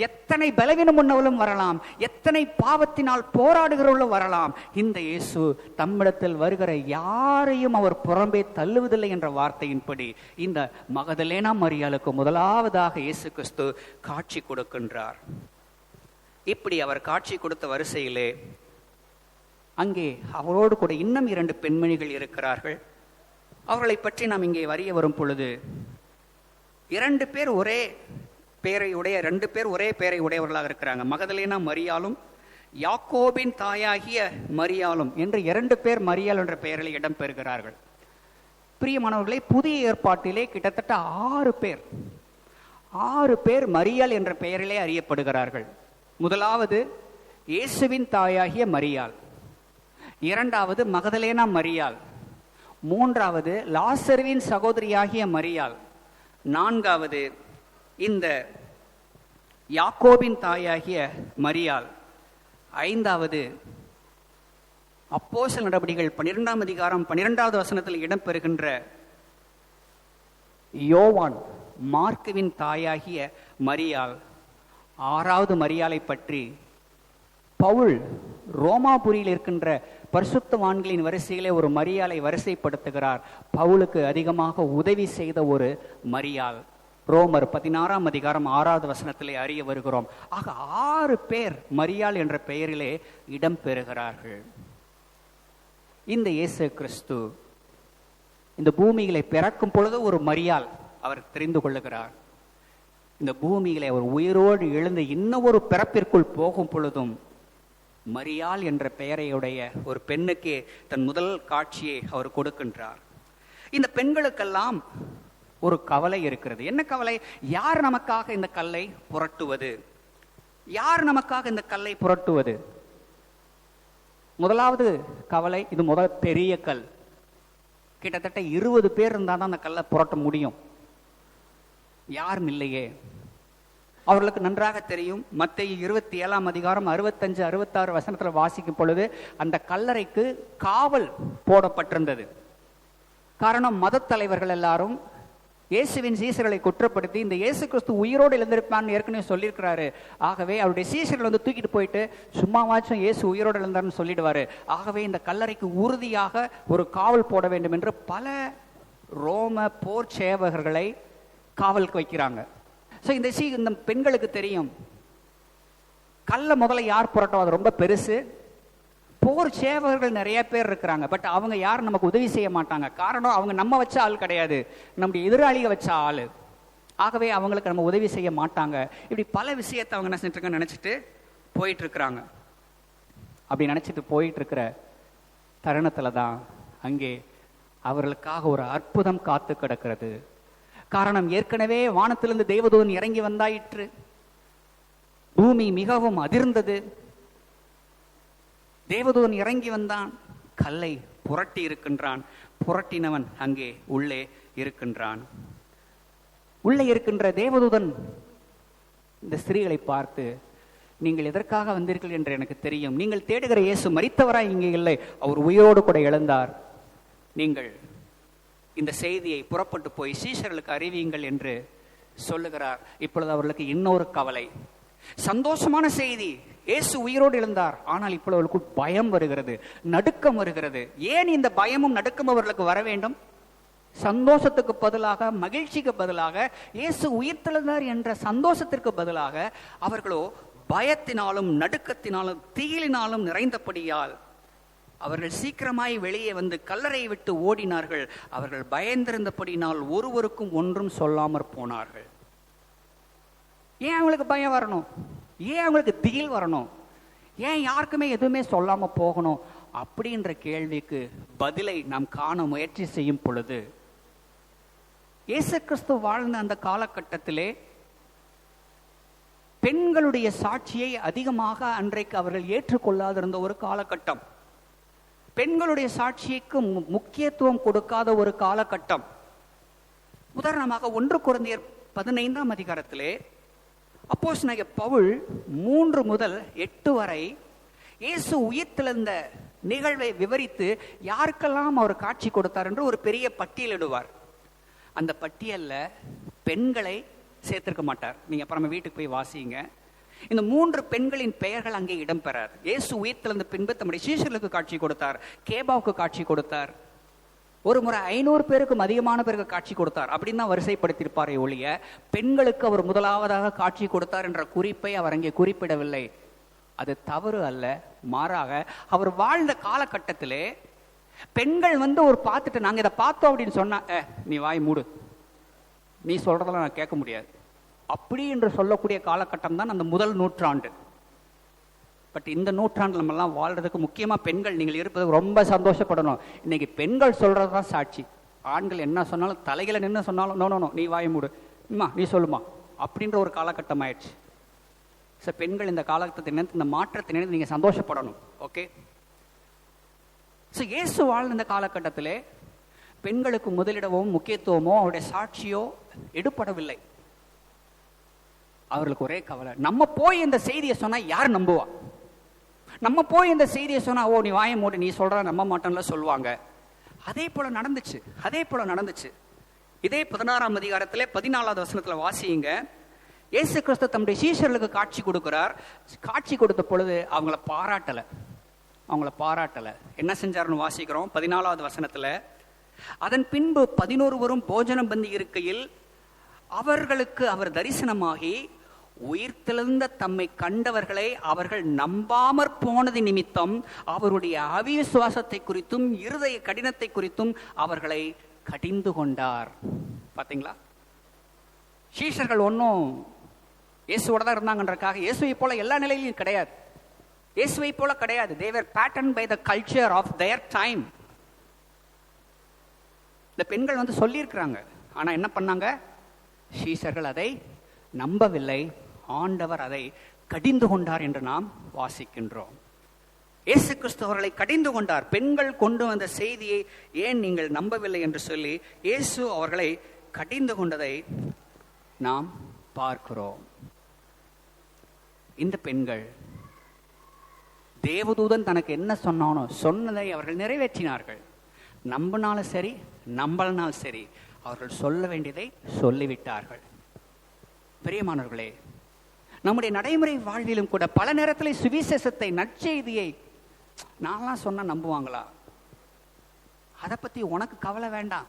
S1: எத்தனை பலவீனம் உண்ணவளும் வரலாம், எத்தனை பாவத்தினால் போராடுகிறவர்களும் வரலாம். இந்த இயேசு தம்மிடத்தில் வருகிற யாரையும் அவர் புறம்பே தள்ளுவதில்லை என்ற வார்த்தையின்படி இந்த மகதலேனா மரியாளுக்கு முதலாவதாக இயேசு கிறிஸ்து காட்சி கொடுக்கின்றார். இப்படி அவர் காட்சி கொடுத்த வரிசையிலே அங்கே அவரோடு கூட இன்னும் 2 பெண்மணிகள் இருக்கிறார்கள். அவர்களை பற்றி நாம் இங்கே வரிய வரும் பொழுது 2 பேர் ஒரே பேரை உடைய 2 பேர் ஒரே பேரை உடையவர்களாக இருக்கிறாங்க. மகதலேனா மரியாளும் யாக்கோபின் தாயாகிய மரியாளும் என்று 2 பேர் மரியாள் என்ற பெயரில் இடம் பெறுகிறார்கள். பிரியமானவர்களே, புதிய ஏற்பாட்டிலே கிட்டத்தட்ட 6 பேர் மரியாள் என்ற பெயரிலே அறியப்படுகிறார்கள். முதலாவது இயேசுவின் தாயாகிய மரியாள், 2வது மகதலேனா மரியாள், 3வது லாசருவின் சகோதரியாகிய மரியாள், 4வது இந்த யாக்கோபின் தாயாகிய மரியாள், 5வது அப்போஸ்தலர் நடபடிகள் 12ஆம் அதிகாரம் 12வது வசனத்தில் இடம்பெறுகின்ற யோவான் மார்க்குவின் தாயாகிய மரியாள், 6வது மரியாளை பற்றி பவுல் ரோமாபுரியில் இருக்கின்ற பரிசுத்தவான்களின் வரிசையிலே ஒரு மரியாளை வரிசைப்படுத்துகிறார். பவுலுக்கு அதிகமாக உதவி செய்த ஒரு மரியாள். ரோமர் 16ஆம் அதிகாரம் 6வது வசனத்திலே அறிய வருகிறோம். ஆக 6 பேர் மரியாள் என்ற பெயரிலே இடம் பெறுகிறார்கள். இந்த இயேசு கிறிஸ்து இந்த பூமியிலே பிறக்கும் பொழுது ஒரு மரியாள் அவர் தெரிந்து கொள்ளுகிறார். இந்த பூமியிலே அவர் உயிரோடு எழுந்து இன்னொரு பிறப்பிற்குள் போகும் பொழுதும் மரியாள் என்ற பெயரையுடைய ஒரு பெண்ணுக்கே தன் முதல் காட்சியை அவர் கொடுக்கின்றார். இந்த பெண்களுக்கெல்லாம் ஒரு கவலை இருக்கிறது. என்ன கவலை? யார் நமக்காக இந்த கல்லை புரட்டுவது? யார் நமக்காக இந்த கல்லை புரட்டுவது? முதலாவது கவலை, இது முதல் பெரிய கல். கிட்டத்தட்ட 20 பேர் இருந்தால் தான் அந்த கல்லை புரட்ட முடியும். யாரும் இல்லையே. அவர்களுக்கு நன்றாக தெரியும். மத்தேயு 27ஆம் அதிகாரம் 65, 66 வசனத்தில் வாசிக்கும் பொழுது அந்த கல்லறைக்கு காவல் போடப்பட்டிருந்தது. காரணம், மத தலைவர்கள் எல்லாரும் இயேசுவின் சீசர்களை குற்றப்படுத்தி இந்த இயேசு கிறிஸ்து உயிரோடு எழுந்திருப்பான்னு ஏற்கனவே சொல்லியிருக்கிறாரு. ஆகவே அவருடைய சீசர்கள் வந்து தூக்கிட்டு போயிட்டு சும்மாவாச்சும் இயேசு உயிரோடு எழுந்தார்னு சொல்லிடுவாரு. ஆகவே இந்த கல்லறைக்கு உறுதியாக ஒரு காவல் போட வேண்டும் என்று பல ரோம போர் சேவகர்களை காவலுக்கு வைக்கிறாங்க. ஸோ இந்த பெண்களுக்கு தெரியும், கல்லை முதல்ல யார் புரட்டும், அது ரொம்ப பெருசு. போர் சேவகர்கள் நிறைய பேர் இருக்கிறாங்க, பட் அவங்க யாரும் நமக்கு உதவி செய்ய மாட்டாங்க. காரணம், அவங்க நம்ம வச்ச ஆள் கிடையாது, நம்முடைய எதிராளிக வச்ச ஆள். ஆகவே அவங்களுக்கு நம்ம உதவி செய்ய மாட்டாங்க. இப்படி பல விஷயத்தை அவங்க என்ன செஞ்சுட்டு நினைச்சிட்டு போயிட்டு இருக்கிறாங்க. அப்படி நினைச்சிட்டு போயிட்டு இருக்கிற தருணத்துல தான் அங்கே அவர்களுக்காக ஒரு அற்புதம் காத்து கிடக்கிறது. காரணம், ஏற்கனவே வானத்திலிருந்து தேவதூதன் இறங்கி வந்தாயிற்று. பூமி மிகவும் அதிர்ந்தது. தேவதூதன் இறங்கி வந்தான், கல்லை புரட்டி இருக்கின்றான். புரட்டினவன் அங்கே உள்ளே இருக்கின்றான். உள்ளே இருக்கின்ற தேவதூதன் இந்த ஸ்திரீகளை பார்த்து, நீங்கள் எதற்காக வந்தீர்கள் என்று எனக்கு தெரியும். நீங்கள் தேடுகிற இயேசு மரித்தவராய் இங்கே இல்லை, அவர் உயிரோடு கூட எழுந்தார். நீங்கள் இந்த செய்தியை புறப்பட்டு போய் சீஷர்களுக்கு அறிவியுங்கள் என்று சொல்லுகிறார். இப்பொழுது அவர்களுக்கு இன்னொரு கவலை. சந்தோஷமான செய்தி, இயேசு உயிரோடு எழுந்தார். ஆனால் இப்பொழுது அவர்களுக்கு பயம் வருகிறது, நடுக்கம் வருகிறது. ஏன் இந்த பயமும் நடுக்கம் அவர்களுக்கு வர வேண்டும்? சந்தோஷத்துக்கு பதிலாக, மகிழ்ச்சிக்கு பதிலாக, இயேசு உயிர்த்தெழுந்தார் என்ற சந்தோஷத்திற்கு பதிலாக அவர்களோ பயத்தினாலும் நடுக்கத்தினாலும் திகிலினாலும் நிறைந்தபடியால் அவர்கள் சீக்கிரமாய் வெளியே வந்து கல்லறையை விட்டு ஓடினார்கள். அவர்கள் பயந்திருந்தபடினால் ஒருவருக்கும் ஒன்றும் சொல்லாமற் போனார்கள். ஏன் அவங்களுக்கு பயம் வரணும்? ஏன் அவங்களுக்கு திகில் வரணும்? ஏன் யாருக்குமே எதுவுமே சொல்லாம போகணும்? அப்படின்ற கேள்விக்கு பதிலை நாம் காண முயற்சி செய்யும் பொழுது, இயேசு கிறிஸ்து வாழ்ந்த அந்த காலகட்டத்திலே பெண்களுடைய சாட்சியை அதிகமாக அன்றைக்கு அவர்கள் ஏற்றுக்கொள்ளாதிருந்த ஒரு காலகட்டம். பெண்களுடைய சாட்சிக்கு முக்கியத்துவம் கொடுக்காத ஒரு காலகட்டம். உதாரணமாக 1 கொரிந்தியர் 15ஆம் அதிகாரத்திலே அப்போஸ்தலனாகிய பவுல் 3 முதல் 8 வரை இயேசு உயிர்த்தெழுந்த நிகழ்வை விவரித்து யாருக்கெல்லாம் அவர் காட்சி கொடுத்தார் என்று ஒரு பெரிய பட்டியலிடுவார். அந்த பட்டியல்ல பெண்களை சேர்த்திருக்க மாட்டார். நீங்க அப்புறமா வீட்டுக்கு போய் வாசிங்க. இந்த 3 பெண்களின் பெயர்கள் அங்கே இடம்பெறார். இயேசு உயிர்த்தெழுந்த பின்பு தம்முடைய சீஷர்களுக்கு காட்சி கொடுத்தார், கேபாவுக்கு காட்சி கொடுத்தார், ஒரு முறை 500 பேருக்கும் அதிகமான பேருக்கு காட்சி கொடுத்தார். அப்படின்னு தான் வரிசைப்படுத்தியிருப்பாரே ஒழிய பெண்களுக்கு அவர் முதலாவதாக காட்சி கொடுத்தார் என்ற குறிப்பை அவர் அங்கே குறிப்பிடவில்லை. அது தவறு அல்ல. மாறாக அவர் வாழ்ந்த காலகட்டத்திலே பெண்கள் ஒரு பார்த்துட்டு நாங்க இதை பார்த்தோம் அப்படின்னு சொன்னா, நீ வாய் மூடு, நீ சொல்றதெல்லாம் நான் கேட்க முடியாது அப்படி என்று சொல்லக்கூடிய காலகட்டம் தான் அந்த முதல் நூற்றாண்டு. பட் இந்த நூற்றாண்டு நம்ம எல்லாம் வாழ்றதுக்கு முக்கியமா பெண்கள் நீங்கள் இருப்பதுக்கு ரொம்ப சந்தோஷப்படணும். இன்னைக்கு பெண்கள் சொல்றதுதான் சாட்சி. ஆண்கள் என்ன சொன்னாலும் தலையில நின்று சொன்னாலும் நோ நோ நோ நீ வாய் மூடு, நீ சொல்லுமா அப்படின்ற ஒரு காலகட்டம் ஆயிடுச்சு. சார் பெண்கள் இந்த காலகட்டத்தை நினைத்து, இந்த மாற்றத்தை நினைத்து நீங்க சந்தோஷப்படணும். ஓகே, ஸோ இயேசு வாழ்ந்த இந்த காலகட்டத்திலே பெண்களுக்கு முதலிடமோ முக்கியத்துவமோ அவருடைய சாட்சியோ எடுப்படவில்லை. அவர்களுக்கு ஒரே கவலை, நம்ம போய் இந்த செய்தியை சொன்னா யார் நம்புவா? நம்ம போய் இந்த செய்தியை சொன்னா ஓ நீ வாயை மூடி, நீ சொல்ற நம்ப மாட்டேன்ல சொல்லுவாங்க. அதே போல நடந்துச்சு. இதே 16ஆம் அதிகாரத்திலே 14வது வசனத்துல வாசியுங்க. இயேசு கிறிஸ்து தம்முடைய சீஷர்களுக்கு காட்சி கொடுக்கிறார். காட்சி கொடுத்த பொழுது அவங்கள பாராட்டல. என்ன செஞ்சாருன்னு வாசிக்கிறோம் 14வது வசனத்துல. அதன் பின்பு 11 போஜனம் பந்தி இருக்கையில் அவர்களுக்கு அவர் தரிசனமாகி உயிர்த்தெழுந்த தம்மை கண்டவர்களை அவர்கள் நம்பாமற் போனது நிமித்தம் அவருடைய அவிசுவாசத்தை குறித்தும் இருதய கடினத்தை குறித்தும் அவர்களை கடிந்து கொண்டார். பாத்தீங்களா, சீஷர்கள் ஒன்னும் இயேசுவோட தான் இருந்தாங்கன்றக்காக இயேசுவை போல எல்லா நிலையிலும் கிடையாது. இயேசுவை போல கிடையாது. they were patterned by the culture of their time. இந்த பெண்கள் சொல்லியிருக்கிறாங்க, ஆனா என்ன பண்ணாங்க? சீஷர்கள் அதை நம்பவில்லை. ஆண்டவர் அதை கடிந்து கொண்டார் என்று நாம் வாசிக்கின்றோம். இயேசு கிறிஸ்து அவர்களை கடிந்து கொண்டார். பெண்கள் கொண்டு வந்த செய்தியை ஏன் நீங்கள் நம்பவில்லை என்று சொல்லி இயேசு அவர்களை கடிந்து கொண்டதை நாம் பார்க்கிறோம். இந்த பெண்கள் தேவதூதன் தனக்கு என்ன சொன்னானோ சொன்னதை அவர்கள் நிறைவேற்றினார்கள். நம்பினாலும் சரி நம்பலனாலும் சரி அவர்கள் சொல்ல வேண்டியதை சொல்லிவிட்டார்கள். பிரியமானவர்களே, நம்முடைய நடைமுறை வாழ்விலும் கூட பல நேரத்தில் சுவிசேஷத்தை, நற்செய்தியை நான்லாம் சொன்னா நம்புவாங்களா? அதை பத்தி உனக்கு கவலை வேண்டாம்.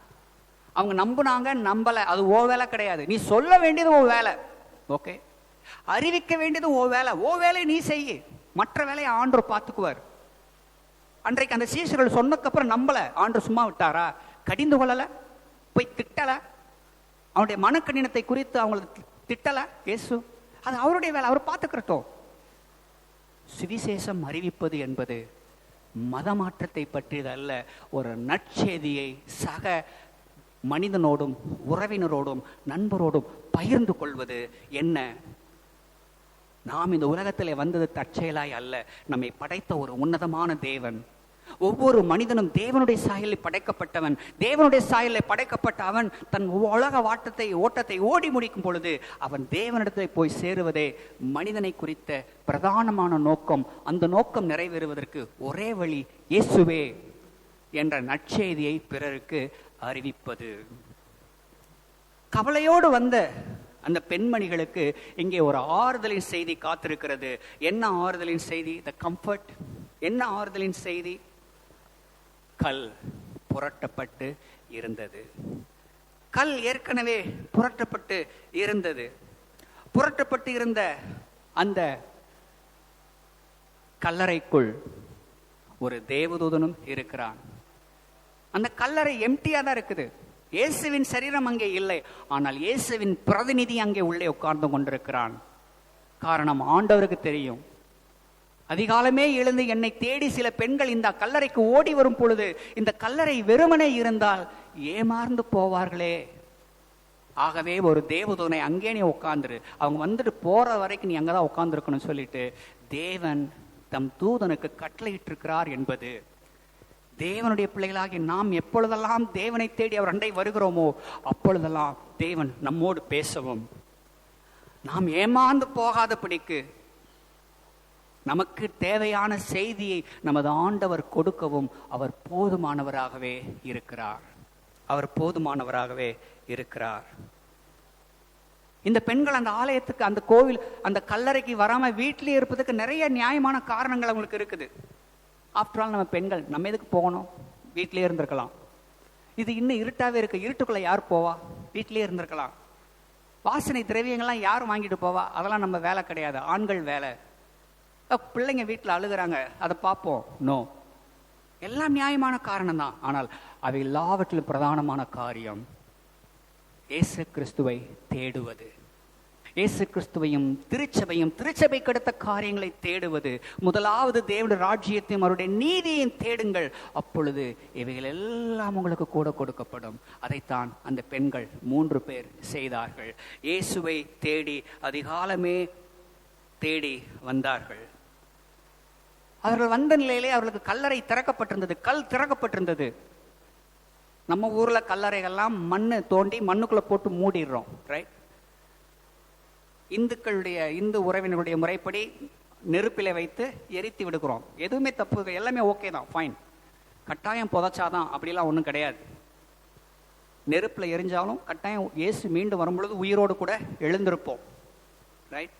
S1: அவங்க நம்புனாங்க நம்பல, அது ஓ வேலை கிடையாது. நீ சொல்ல வேண்டியது ஓ வேலை. ஓகே, அறிவிக்க வேண்டியது ஓ வேலை. ஓ வேலை நீ செய்ய, மற்ற வேலையை ஆண்டவர் பார்த்துக்குவார். அன்றைக்கு அந்த சீஷர்கள் சொன்னதுக்கப்புறம் நம்பல, ஆண்டவர் சும்மா விட்டாரா? கடிந்து கொள்ளல, போய் திட்டல, அவனுடைய மனக்கடினத்தை குறித்து அவங்களுக்கு திட்டல இயேசு. அது அவருடைய வேலை, அவர் பார்த்துக்கிறட்டும். சுவிசேஷம் அறிவிப்பது என்பது மதமாற்றத்தை பற்றியது அல்ல. ஒரு நற்செய்தியை சக மனிதனோடும் உறவினரோடும் நண்பரோடும் பகிர்ந்து கொள்வது என்ன? நாம் இந்த உலகத்திலே வந்தது தற்செயலாய் அல்ல. நம்மை படைத்த ஒரு உன்னதமான தேவன். ஒவ்வொரு மனிதனும் தேவனுடைய சாயலில் படைக்கப்பட்டவன். தேவனுடைய சாயலில் படைக்கப்பட்ட அவன் தன் உலக ஓட்டத்தை ஓடி முடிக்கும் பொழுது அவன் தேவனிடத்தில் போய் சேருவதே மனிதனை குறித்த பிரதானமான நோக்கம். அந்த நோக்கம் நிறைவேறுவதற்கு ஒரே வழி இயேசுவே என்ற நற்செய்தியை பிறருக்கு அறிவிப்பது. கவலையோடு வந்த அந்த பெண்மணிகளுக்கு இங்கே ஒரு ஆறுதலின் செய்தி காத்திருக்கிறது. என்ன ஆறுதலின் செய்தி? த கம்ஃபர்ட். என்ன ஆறுதலின் செய்தி? கல் புரட்டப்பட்டு இருந்தது. கல் ஏற்கனவே புரட்டப்பட்டு இருந்தது. புரட்டப்பட்டு இருந்த அந்த கல்லறைக்குள் ஒரு தேவதூதனும் இருக்கிறான். அந்த கல்லறை எம்டியா தான் இருக்குது. இயேசுவின் சரீரம் அங்கே இல்லை. ஆனால் இயேசுவின் பிரதிநிதி அங்கே உள்ளே உட்கார்ந்து கொண்டிருக்கிறான். காரணம் ஆண்டவருக்கு தெரியும். அதிகாலமே எழுந்து என்னை தேடி சில பெண்கள் இந்த கல்லறைக்கு ஓடி வரும் பொழுது இந்த கல்லறை வெறுமனே இருந்தால் ஏமாந்து போவார்களே. ஆகவே ஒரு தேவதூதனை அங்கே நீ உட்கார்ந்துரு, அவங்க வந்துட்டு போற வரைக்கும் நீ அங்கதான் உட்கார்ந்து இருக்கணும்னு சொல்லிட்டு தேவன் தம் தூதனுக்கு கட்டளையிட்டு இருக்கிறார் என்பது. தேவனுடைய பிள்ளைகளாகி நாம் எப்பொழுதெல்லாம் தேவனை தேடி அவர் அண்டை வருகிறோமோ அப்பொழுதெல்லாம் தேவன் நம்மோடு பேசவும், நாம் ஏமாந்து போகாதபடிக்கு நமக்கு தேவையான செய்தியை நமது ஆண்டவர் கொடுக்கவும் அவர் போதுமானவராகவே இருக்கிறார். அவர் போதுமானவராகவே இருக்கிறார். இந்த பெண்கள் அந்த ஆலயத்துக்கு, அந்த கோவில், அந்த கல்லறைக்கு வராம வீட்டிலே இருப்பதுக்கு நிறைய நியாயமான காரணங்கள் அவங்களுக்கு இருக்குது. ஆஃப்டர் ஆல் நம்ம பெண்கள், நம்ம எதுக்கு போகணும்? வீட்டிலே இருந்திருக்கலாம். இது இன்னும் இருட்டாவே இருக்கு, இருட்டுக்குள்ள யார் போவா? வீட்டிலே இருந்திருக்கலாம். வாசனை திரவியங்கள்லாம் யாரும் வாங்கிட்டு போவா? அதெல்லாம் நம்ம வேலை கிடையாது, ஆண்கள் வேலை. பிள்ளைங்க வீட்டில் அழுகிறாங்க, அதை பார்ப்போம். நோ, எல்லாம் நியாயமான காரணம் தான். ஆனால் அவை எல்லாவற்றிலும் பிரதானமான காரியம் இயேசு கிறிஸ்துவை தேடுவது, இயேசு கிறிஸ்துவையும் திருச்சபையும் திருச்சபைக்கு அடுத்த காரியங்களை தேடுவது. முதலாவது தேவனுடைய ராஜ்யத்தையும் அவருடைய நீதியையும் தேடுங்கள், அப்பொழுது இவைகள் எல்லாம் உங்களுக்கு கூட கொடுக்கப்படும். அதைத்தான் அந்த பெண்கள் 3 பேர் செய்தார்கள். இயேசுவை தேடி அதிகாலமே தேடி வந்தார்கள். அவர்கள் வந்த நிலையிலே அவர்களுக்கு கல்லறை திறக்கப்பட்டிருந்தது, கல் திறக்கப்பட்டிருந்தது. நம்ம ஊர்ல கல்லறைகள்லாம் மண்ணு தோண்டி மண்ணுக்குள்ள போட்டு மூடிடுறோம், ரைட்? இந்து உறவினருடைய முறைப்படி நெருப்பில வைத்து எரித்து விடுகிறோம். எதுவுமே தப்பு, எல்லாமே ஓகே தான், ஃபைன். கட்டாயம் புதைச்சாதான் அப்படிலாம் ஒன்றும் கிடையாது. நெருப்புல எரிஞ்சாலும் கட்டாயம் இயேசு மீண்டும் வரும்பொழுது உயிரோடு கூட எழுந்திருப்போம், ரைட்?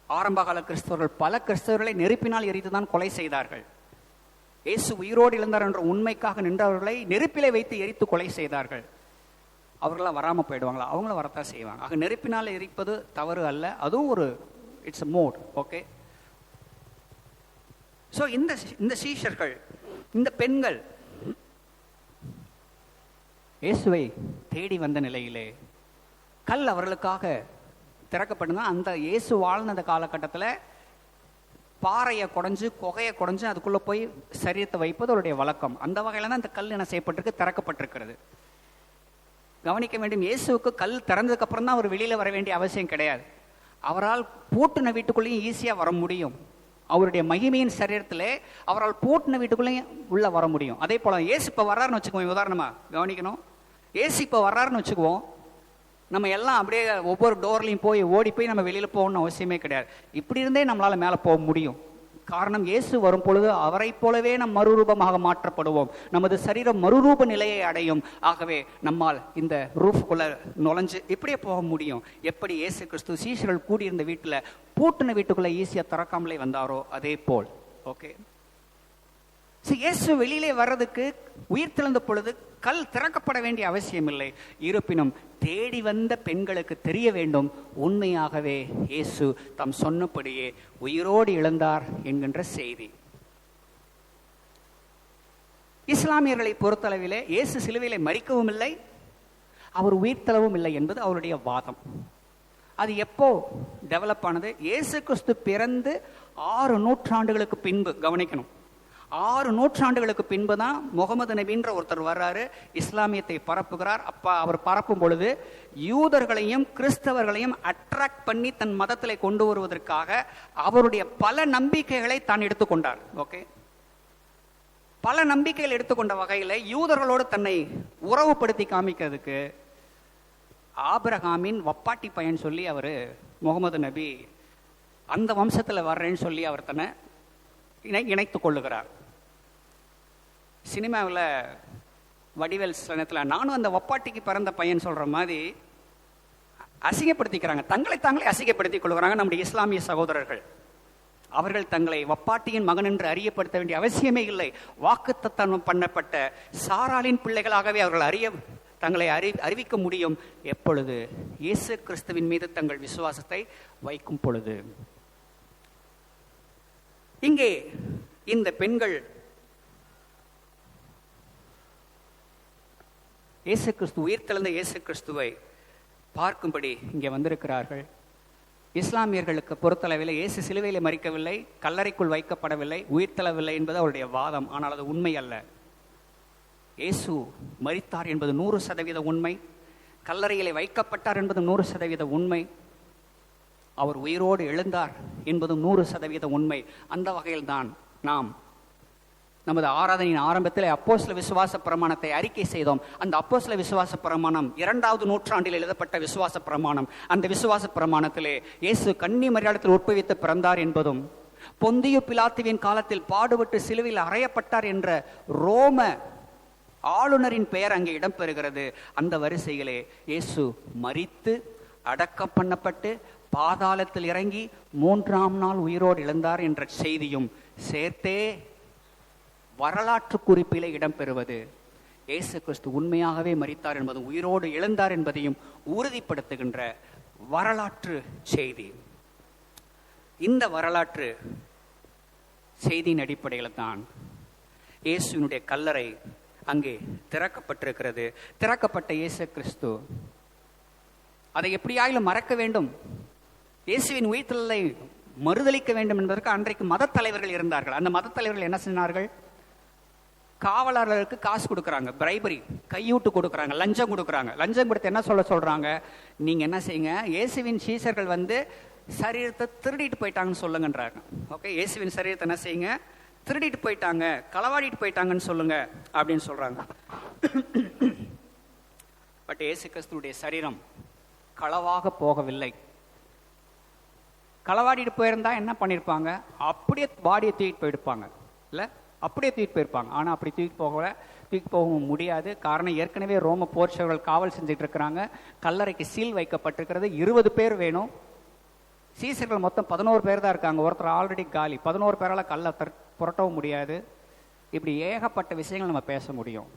S1: ஆரம்பகால கிறிஸ்தவர்கள் பல கிறிஸ்தவர்களை நெருப்பினால் எரித்துதான் கொலை செய்தார்கள். இயேசு உயிரோடு எழுந்தார் என்ற உண்மைக்காக நின்றவர்களை நெருப்பிலே வைத்து எரித்து கொலை செய்தார்கள். அவர்களாம் வராமல் போயிடுவாங்களா? அவங்கள வரத்தான் செய்வாங்க. ஆக நெருப்பினால் எரிப்பது தவறு அல்ல, அதுவும் ஒரு it's a mode, okay? So இந்த சீஷர்கள், இந்த பெண்கள் இயேசுவை தேடி வந்த நிலையிலே கல் அவர்களுக்காக திறக்கப்பட்டது. அந்த இயேசு வாழ்ந்த அந்த காலகட்டத்தில் பாறையை குடைஞ்சு குகையை குடைஞ்சு அதுக்குள்ளே போய் சரீரத்தை வைப்பது அவருடைய வழக்கம். அந்த வகையில் தான் இந்த கல் என்ன செய்யப்பட்டிருக்கு, திறக்கப்பட்டிருக்கிறது. கவனிக்க வேண்டும், இயேசுவுக்கு கல் திறந்ததுக்கு அப்புறம் தான் அவர் வெளியில வர வேண்டிய அவசியம் கிடையாது. அவரால் பூட்டின வீட்டுக்குள்ளேயும் ஈஸியா வர முடியும். அவருடைய மகிமையின் சரீரத்திலே அவரால் பூட்டின வீட்டுக்குள்ளேயும் உள்ள வர முடியும். அதே போல இயேசு இப்ப வர்றாருன்னு வச்சுக்குவோம், உதாரணமா கவனிக்கணும். இயேசு இப்ப வர்றாருன்னு வச்சுக்குவோம், நம்ம எல்லாம் அப்படியே ஒவ்வொரு டோர்லையும் போய் ஓடி போய் நம்ம வெளியில போகணும்னு அவசியமே கிடையாது. இப்படி இருந்தே நம்மளால மேல போக முடியும். காரணம், இயேசு வரும் பொழுது அவரை போலவே நம் மறுரூபமாக மாற்றப்படுவோம். நமது சரீரம் மறுரூப நிலையை அடையும். ஆகவே நம்மால் இந்த ரூஃப்குள்ள நுழைஞ்சு இப்படியே போக முடியும். எப்படி இயேசு கிறிஸ்து சீஷர்கள் கூடியிருந்த வீட்டுல பூட்டின வீட்டுக்குள்ள ஈஸியா திறக்காமலே வந்தாரோ அதே போல், ஓகே? இயேசு வெளியிலே வர்றதுக்கு உயிர் தெழுந்த பொழுது கல் திறக்கப்பட வேண்டிய அவசியம் இல்லை. இருப்பினும் தேடி வந்த பெண்களுக்கு தெரிய வேண்டும், உண்மையாகவே இயேசு தாம் சொன்னபடியே உயிரோடு எழுந்தார் என்கின்ற செய்தி. இஸ்லாமியர்களை பொறுத்தளவிலே இயேசு சிலுவையிலே மரிக்கவும் இல்லை, அவர் உயிர்த்தெழவும் இல்லை என்பது அவருடைய வாதம். அது எப்போ டெவலப் ஆனது? இயேசு கிறிஸ்து பிறந்து 6 நூற்றாண்டுகளுக்கு பின்பு. கவனிக்கணும், 6 நூற்றாண்டுகளுக்கு பின்பு தான் முகமது நபின்ற ஒருத்தர் வர்றாரு, இஸ்லாமியத்தை பரப்புகிறார். அப்பா அவர் பரப்பும் பொழுது யூதர்களையும் கிறிஸ்தவர்களையும் அட்ராக்ட் பண்ணி தன் மதத்திலே கொண்டு வருவதற்காக அவருடைய பல நம்பிக்கைகளை தான் எடுத்துக்கொண்டார், ஓகே? பல நம்பிக்கைகள் எடுத்துக்கொண்ட வகையில் யூதர்களோடு தன்னை உறவுபடுத்தி காமிக்கிறதுக்கு ஆபிரகாமின் வப்பாட்டி பையன் சொல்லி அவர் முகமது நபி அந்த வம்சத்தில் வர்றேன்னு சொல்லி அவர் தன்னை இணைத்துக் கொள்ளுகிறார். சினிமாவில் வடிவேல் சிலத்தில் நானும் அந்த வப்பாட்டிக்கு பிறந்த பையன் சொல்ற மாதிரி அசிங்கப்படுத்திக்கிறாங்க, தங்களை தாங்களே அசிங்கப்படுத்திக் கொள்கிறாங்க நம்முடைய இஸ்லாமிய சகோதரர்கள். அவர்கள் தங்களை வப்பாட்டியின் மகன் என்று அறியப்படுத்த வேண்டிய அவசியமே இல்லை. வாக்குத்தத்தம் பண்ணப்பட்ட சாராளின் பிள்ளைகளாகவே அவர்கள் தங்களை அறிவிக்க முடியும். எப்பொழுது? இயேசு கிறிஸ்துவின் மீது தங்கள் விசுவாசத்தை வைக்கும் பொழுது. இங்கே இந்த பெண்கள் இயேசு கிறிஸ்து, உயிர்த்தெழுந்த இயேசு கிறிஸ்துவை பார்க்கும்படி இங்கே வந்திருக்கிறார்கள். இஸ்லாமியர்களுக்கு பொறுத்தளவில் இயேசு சிலுவையில் மரிக்கவில்லை, கல்லறைக்குள் வைக்கப்படவில்லை, உயிர்த்தெழவில்லை என்பது அவருடைய வாதம். ஆனால் அது உண்மை அல்ல. இயேசு மரித்தார் என்பது 100% உண்மை. கல்லறையிலே வைக்கப்பட்டார் என்பது 100% உண்மை. அவர் உயிரோடு எழுந்தார் என்பது 100% உண்மை. அந்த வகையில் தான் நாம் நமது ஆராதனையின் ஆரம்பத்தில் அப்போஸ்தல விசுவாச பிரமாணத்தை அறிக்கை செய்தோம். அந்த அப்போஸ்தல விசுவாச பிரமாணம் 2வது நூற்றாண்டில் எழுதப்பட்ட விசுவாச பிரமாணம். அந்த விசுவாச பிரமாணத்திலே இயேசு கன்னி மரியாளத்தில் உட்பவித்து பிறந்தார் என்பதும், பொந்தியு பிலாத்துவின் காலத்தில் பாடுபட்டு சிலுவையில் அறையப்பட்டார் என்ற ரோம ஆளுநரின் பெயர் அங்கே இடம்பெறுகிறது. அந்த வரிசையிலே இயேசு மரித்து அடக்கம் பண்ணப்பட்டு பாதாளத்தில் இறங்கி 3ஆம் நாள் உயிரோடு எழுந்தார் என்ற செய்தியும் சேர்த்தே வரலாற்று குறிப்பிலே இடம்பெறுவது இயேசு கிறிஸ்து உண்மையாகவே மரித்தார் என்பதும் உயிரோடு எழுந்தார் என்பதையும் உறுதிப்படுத்துகின்ற வரலாற்று செய்தி. இந்த வரலாற்று செய்தியின் அடிப்படையில் தான் இயேசுவினுடைய கல்லறை அங்கே திறக்கப்பட்டிருக்கிறது. திறக்கப்பட்ட இயேசு கிறிஸ்து அதை எப்படியாயிலும் மறக்க வேண்டும், இயேசுவின் உயிர்த்தெழுதலை மறுதலிக்க வேண்டும் என்பதற்கு அன்றைக்கு மத தலைவர்கள் இருந்தார்கள். அந்த மத தலைவர்கள் என்ன சொன்னார்கள்? காவலர்களுக்கு காசு கொடுக்குறாங்க, பிரைபரி, கையூட்டு கொடுக்குறாங்க, லஞ்சம் கொடுக்குறாங்க. லஞ்சம் கொடுத்து என்ன சொல்றாங்க? நீங்க என்ன செய்யுங்க, இயேசுவின் சீசர்கள் சரீரத்தை திருடிட்டு போயிட்டாங்கன்னு சொல்லுங்கன்றாங்க. ஓகே, இயேசுவின் சரீரத்தை என்ன செய்யுங்க, திருடிட்டு போயிட்டாங்க, களவாடிட்டு போயிட்டாங்கன்னு சொல்லுங்க அப்படின்னு சொல்றாங்க. பட் இயேசு கிறிஸ்துவுடைய சரீரம் களவாக போகவில்லை. களவாடிட்டு போயிருந்தா என்ன பண்ணிருப்பாங்க? அப்படியே பாடியை தூக்கிட்டு போயிருப்பாங்க, இல்ல அப்படியே தூக்கிட்டு போயிருப்பாங்க. ஆனா அப்படி தூக்கி போக முடியாது. காரணம், ஏற்கனவே ரோம போர்ச்சவர்கள் காவல் செஞ்சுட்டு இருக்கிறாங்க. கல்லறைக்கு சீல் வைக்கப்பட்டிருக்கிறது. 20 பேர் வேணும். சீசர்கள் மொத்தம் 11 பேர் தான் இருக்காங்க. ஒருத்தர் ஆல்ரெடி காலி. 11 பேரால கல்லை புரட்டவும் முடியாது. இப்படி ஏகப்பட்ட விஷயங்கள் நம்ம பேச முடியும்.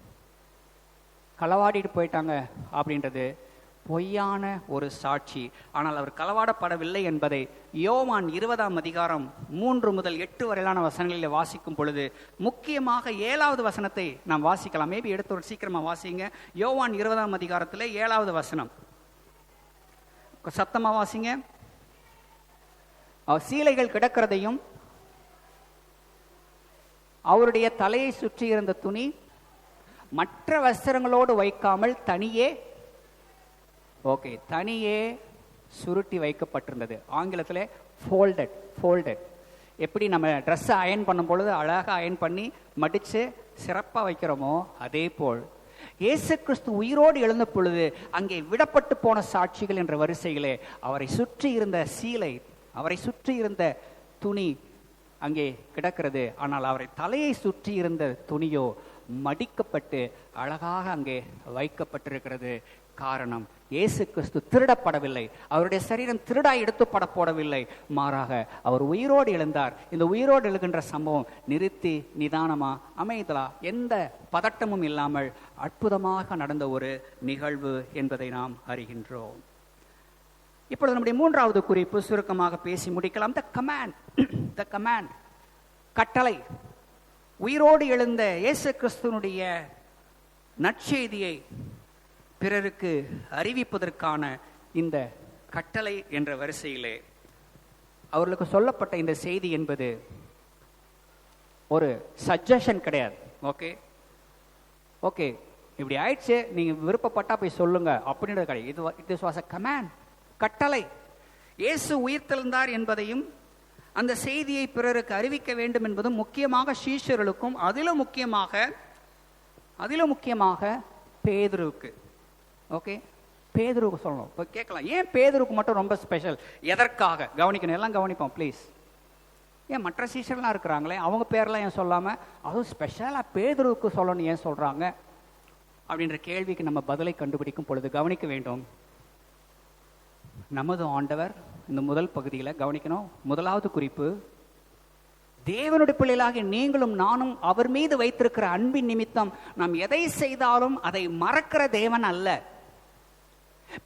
S1: களவாடிட்டு போயிட்டாங்க அப்படின்றது பொய்யான ஒரு சாட்சி. ஆனால் அவர் களவாடப்படவில்லை என்பதை யோவான் 20ஆம் அதிகாரம் 3 முதல் 8 வரையிலான வசனங்களில் வாசிக்கும் பொழுது, முக்கியமாக 7வது வசனத்தை நாம் வாசிக்கலாம். மேபி எடுத்து ஒரு சீக்கிரமா வாசிங்க. யோவான் 20ஆம் அதிகாரத்தில் 7வது வசனம் சத்தமா வாசிங்க. சீலைகள் கிடக்கிறதையும் அவருடைய தலையை சுற்றி இருந்த துணி மற்ற வஸ்திரங்களோடு வைக்காமல் தனியே சுருட்டி வைக்கப்பட்டிருந்தது. ஆங்கிலத்தில் ஃபோல்டட். எப்படி நம்ம ட்ரெஸ்ஸை அயன் பண்ணும் பொழுது அழகாக அயன் பண்ணி மடித்து சிறப்பாக வைக்கிறோமோ, அதே போல் இயேசு கிறிஸ்து உயிரோடு எழுந்த பொழுது அங்கே விடப்பட்டு போன சாட்சிகள் என்ற வரிசையிலே அவரை சுற்றி இருந்த சீலை, அவரை சுற்றி இருந்த துணி அங்கே கிடக்கிறது. ஆனால் அவரை தலையை சுற்றி இருந்த துணியோ மடிக்கப்பட்டு அழகாக அங்கே வைக்கப்பட்டிருக்கிறது. காரணம், இயேசு கிறிஸ்து திருடப்படவில்லை. அவருடைய சரீரம் திருடாய் எடுத்துப்பட போடவில்லை. மாறாக அவர் உயிரோடு எழுந்தார். இந்த உயிரோடு எழுகின்ற சம்பவம் நிறுத்தி நிதானமா அமைதலா எந்த பதட்டமும் இல்லாமல் அற்புதமாக நடந்த ஒரு நிகழ்வு என்பதை நாம் அறிகின்றோம். இப்பொழுது நம்முடைய 3வது குறிப்பு சுருக்கமாக பேசி முடிக்கலாம். த கமாண்ட், கட்டளை. உயிரோடு எழுந்த இயேசு கிறிஸ்துவனுடைய நற்செய்தியை பிறருக்கு அறிவிப்பதற்கான இந்த கட்டளை என்ற வரிசையிலே அவர்களுக்கு சொல்லப்பட்ட இந்த செய்தி என்பது ஒரு சஜஷன் கிடையாது. ஓகே இப்படி ஆயிடுச்சு, நீங்க விருப்பப்பட்டா போய் சொல்லுங்க அப்படின்றது கிடையாது. இட் வாஸ் a command, கட்டளை. இயேசு உயிர்த்தெழுந்தார் என்பதையும் அந்த செய்தியை பிறருக்கு அறிவிக்க வேண்டும் என்பதும் முக்கியமாக சீஷர்களுக்கும், அதிலும் முக்கியமாக பேதுருவுக்கு. பேதுருவுக்கு சொல்லணும். இப்போ கேட்கலாம், ஏன் பேதுருவுக்கு மட்டும் ரொம்ப ஸ்பெஷல்? எதற்காக? கவனிக்கணும், எல்லாம் கவனிப்போம் ப்ளீஸ். ஏன் மற்ற சீஷர்லாம் இருக்கிறாங்களே, அவங்க பேரெல்லாம் ஏன் சொல்லாமல் அதுவும் ஸ்பெஷலாக பேதுருவுக்கு சொல்லணும் ஏன் சொல்கிறாங்க அப்படின்ற கேள்விக்கு நம்ம பதிலை கண்டுபிடிக்கும் பொழுது கவனிக்க வேண்டும். நமது ஆண்டவர் இந்த முதல் பகுதியில் கவனிக்கணும். 1வது குறிப்பு, தேவனுடைய பிள்ளைகளாகிய நீங்களும் நானும் அவர் மீது வைத்திருக்கிற அன்பின் நிமித்தம் நாம் எதை செய்தாலும் அதை மறக்கிற தேவன் அல்ல.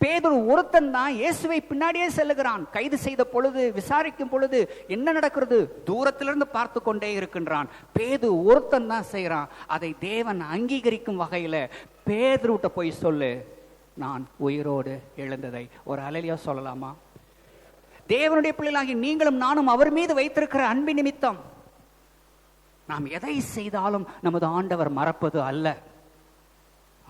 S1: பேதுரு ஒருத்தன் தான் இயேசுவை பின்னாடியே செல்லுகிறான். கைது செய்த பொழுது, விசாரிக்கும் பொழுது என்ன நடக்கிறது தூரத்திலிருந்து பார்த்து கொண்டே இருக்கின்றான். பேதுரு ஒருத்தன் தான் செய்யறான். அதை தேவன் அங்கீகரிக்கும் வகையில பேதுருட்ட போய் சொல்லு, நான் உயிரோடு எழுந்ததை. ஒரு அல்லேலூயா சொல்லலாமா? தேவனுடைய பிள்ளைகளாகி நீங்களும் நானும் அவர் மீது வைத்திருக்கிற அன்பின் நிமித்தம் நாம் எதை செய்தாலும் நமது ஆண்டவர் மறப்பது அல்ல.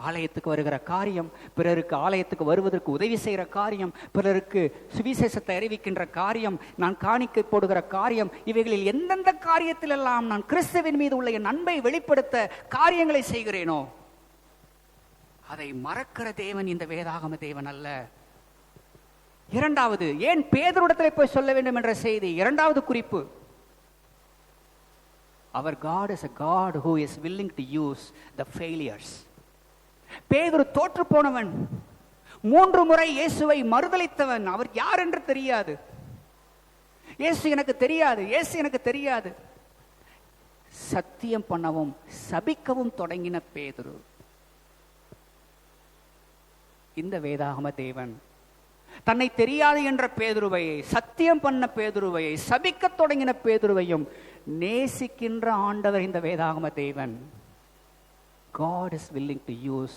S1: ஆலயத்துக்கு வருகிற காரியம், பிறருக்கு ஆலயத்துக்கு வருவதற்கு உதவி செய்கிற காரியம், பிறருக்கு சுவிசேஷத்தை அறிவிக்கின்ற காரியம், நான் காணிக்கை போடுகிற காரியம், இவைகளில் எந்தெந்த காரியத்திலெல்லாம் நான் கிறிஸ்துவின் மீது உள்ள என் அன்பை வெளிப்படுத்த காரியங்களை செய்கிறேனோ அதை மறக்கிற தேவன் இந்த வேதாகம தேவன் அல்ல. 2வது, ஏன் பேதுருவிடத்தில் போய் சொல்ல வேண்டும் என்ற செய்தி? 2வது குறிப்பு, our God is a God who is willing to use the failures. பேதுரு தோற்று போனவன், 3 முறை இயேசுவை மறுதலித்தவன். அவர் யார் என்று தெரியாது. இயேசு எனக்கு தெரியாது சத்தியம் பண்ணவும் சபிக்கவும் தொடங்கின பேதுரு. இந்த வேதாகம தேவன் தன்னை தெரியாது என்ற பேதுருவையை, சத்தியம் பண்ண பேதுருவையை, சபிக்க தொடங்கின பேதுருவையும் நேசிக்கின்ற ஆண்டவர் இந்த வேதாகம தேவன். God is willing to use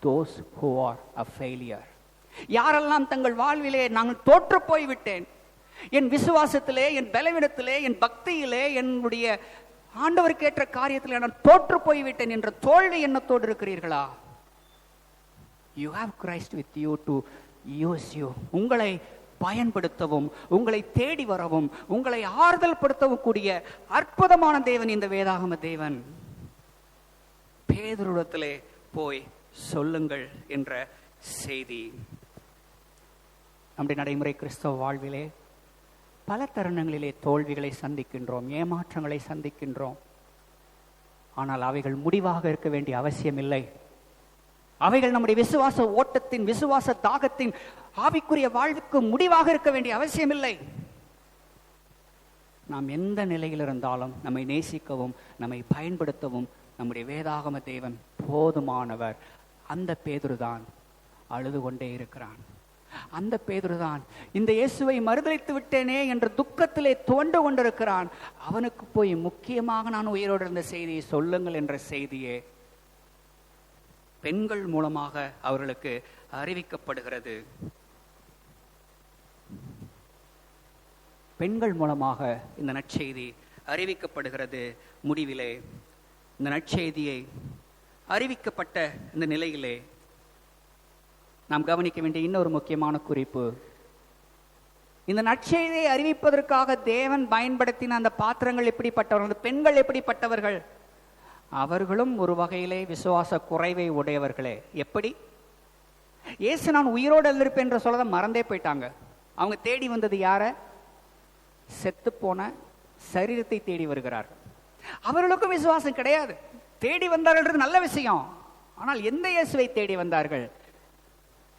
S1: those who are a failure. யாரெல்லாம் தங்கள் வாழ்விலே நாங்கள் தோற்று போய்விட்டேன், என் விசுவாசத்திலே, என் பலவீனத்திலே, என் பக்தியிலே, என்னுடைய ஆண்டவருக்கு ஏற்ற காரியத்திலே நான் தோற்று போய்விட்டேன் என்ற தோல்வி எண்ணத்தோடு இருக்கிறீர்களா? You have Christ with you to use you. உங்களை பயன்படுத்தவும், உங்களை தேடி வரவும், உங்களை ஆறுதல் படுத்தவும் கூடிய அற்புதமான தேவன் இந்த வேதாகம தேவன். பேதுருவிடத்திலே போய் சொல்லுங்கள் என்ற செய்தி. நம்முடைய நடைமுறை கிறிஸ்தவ வாழ்விலே பல தருணங்களிலே தோல்விகளை சந்திக்கின்றோம், ஏமாற்றங்களை சந்திக்கின்றோம். ஆனால் அவைகள் முடிவாக இருக்க வேண்டிய அவசியம் இல்லை. அவைகள் நம்முடைய விசுவாச ஓட்டத்தின், விசுவாச தாகத்தின், ஆவிக்குரிய வாழ்வுக்கு முடிவாக இருக்க வேண்டிய அவசியம் இல்லை. நாம் எந்த நிலையில் இருந்தாலும் நம்மை நேசிக்கவும், நம்மை பயன்படுத்தவும் நம்முடைய வேதாகம தேவன் போதுமானவர். அந்த பேதுருதான் அழுது கொண்டே இருக்கிறான். அந்த பேதுருதான் இந்த இயேசுவை மறுதலித்து விட்டேனே என்ற துக்கத்திலே துவண்டு கொண்டிருக்கிறான். அவனுக்கு போய் முக்கியமாக நான் உயிரோடு இருந்த செய்தியை சொல்லுங்கள் என்ற செய்தியே பெண்கள் மூலமாக அவர்களுக்கு அறிவிக்கப்படுகிறது. பெண்கள் மூலமாக இந்த நற்செய்தி அறிவிக்கப்படுகிறது. முடிவிலே இந்த நற்செய்தியை அறிவிக்கப்பட்ட இந்த நிலையிலே நாம் கவனிக்க வேண்டிய இன்னொரு முக்கியமான குறிப்பு, இந்த நற்செய்தியை அறிவிப்பதற்காக தேவன் பயன்படுத்தின அந்த பாத்திரங்கள் எப்படிப்பட்டவர்கள், அந்த பெண்கள் எப்படிப்பட்டவர்கள்? அவர்களும் ஒரு வகையிலே விசுவாச குறைவை உடையவர்களே. எப்படி? இயேசு நான் உயிரோடு எழுந்திருப்பேன் என்று சொல்லத மறந்தே போயிட்டாங்க. அவங்க தேடி வந்தது யார? செத்து போன சரீரத்தை தேடி வருகிறார்கள். அவர்களுக்கும் விசுவாசம் கிடையாது. தேடி வந்தார்கள் நல்ல விஷயம். ஆனால் எந்த இயேசுவை தேடி வந்தார்கள்?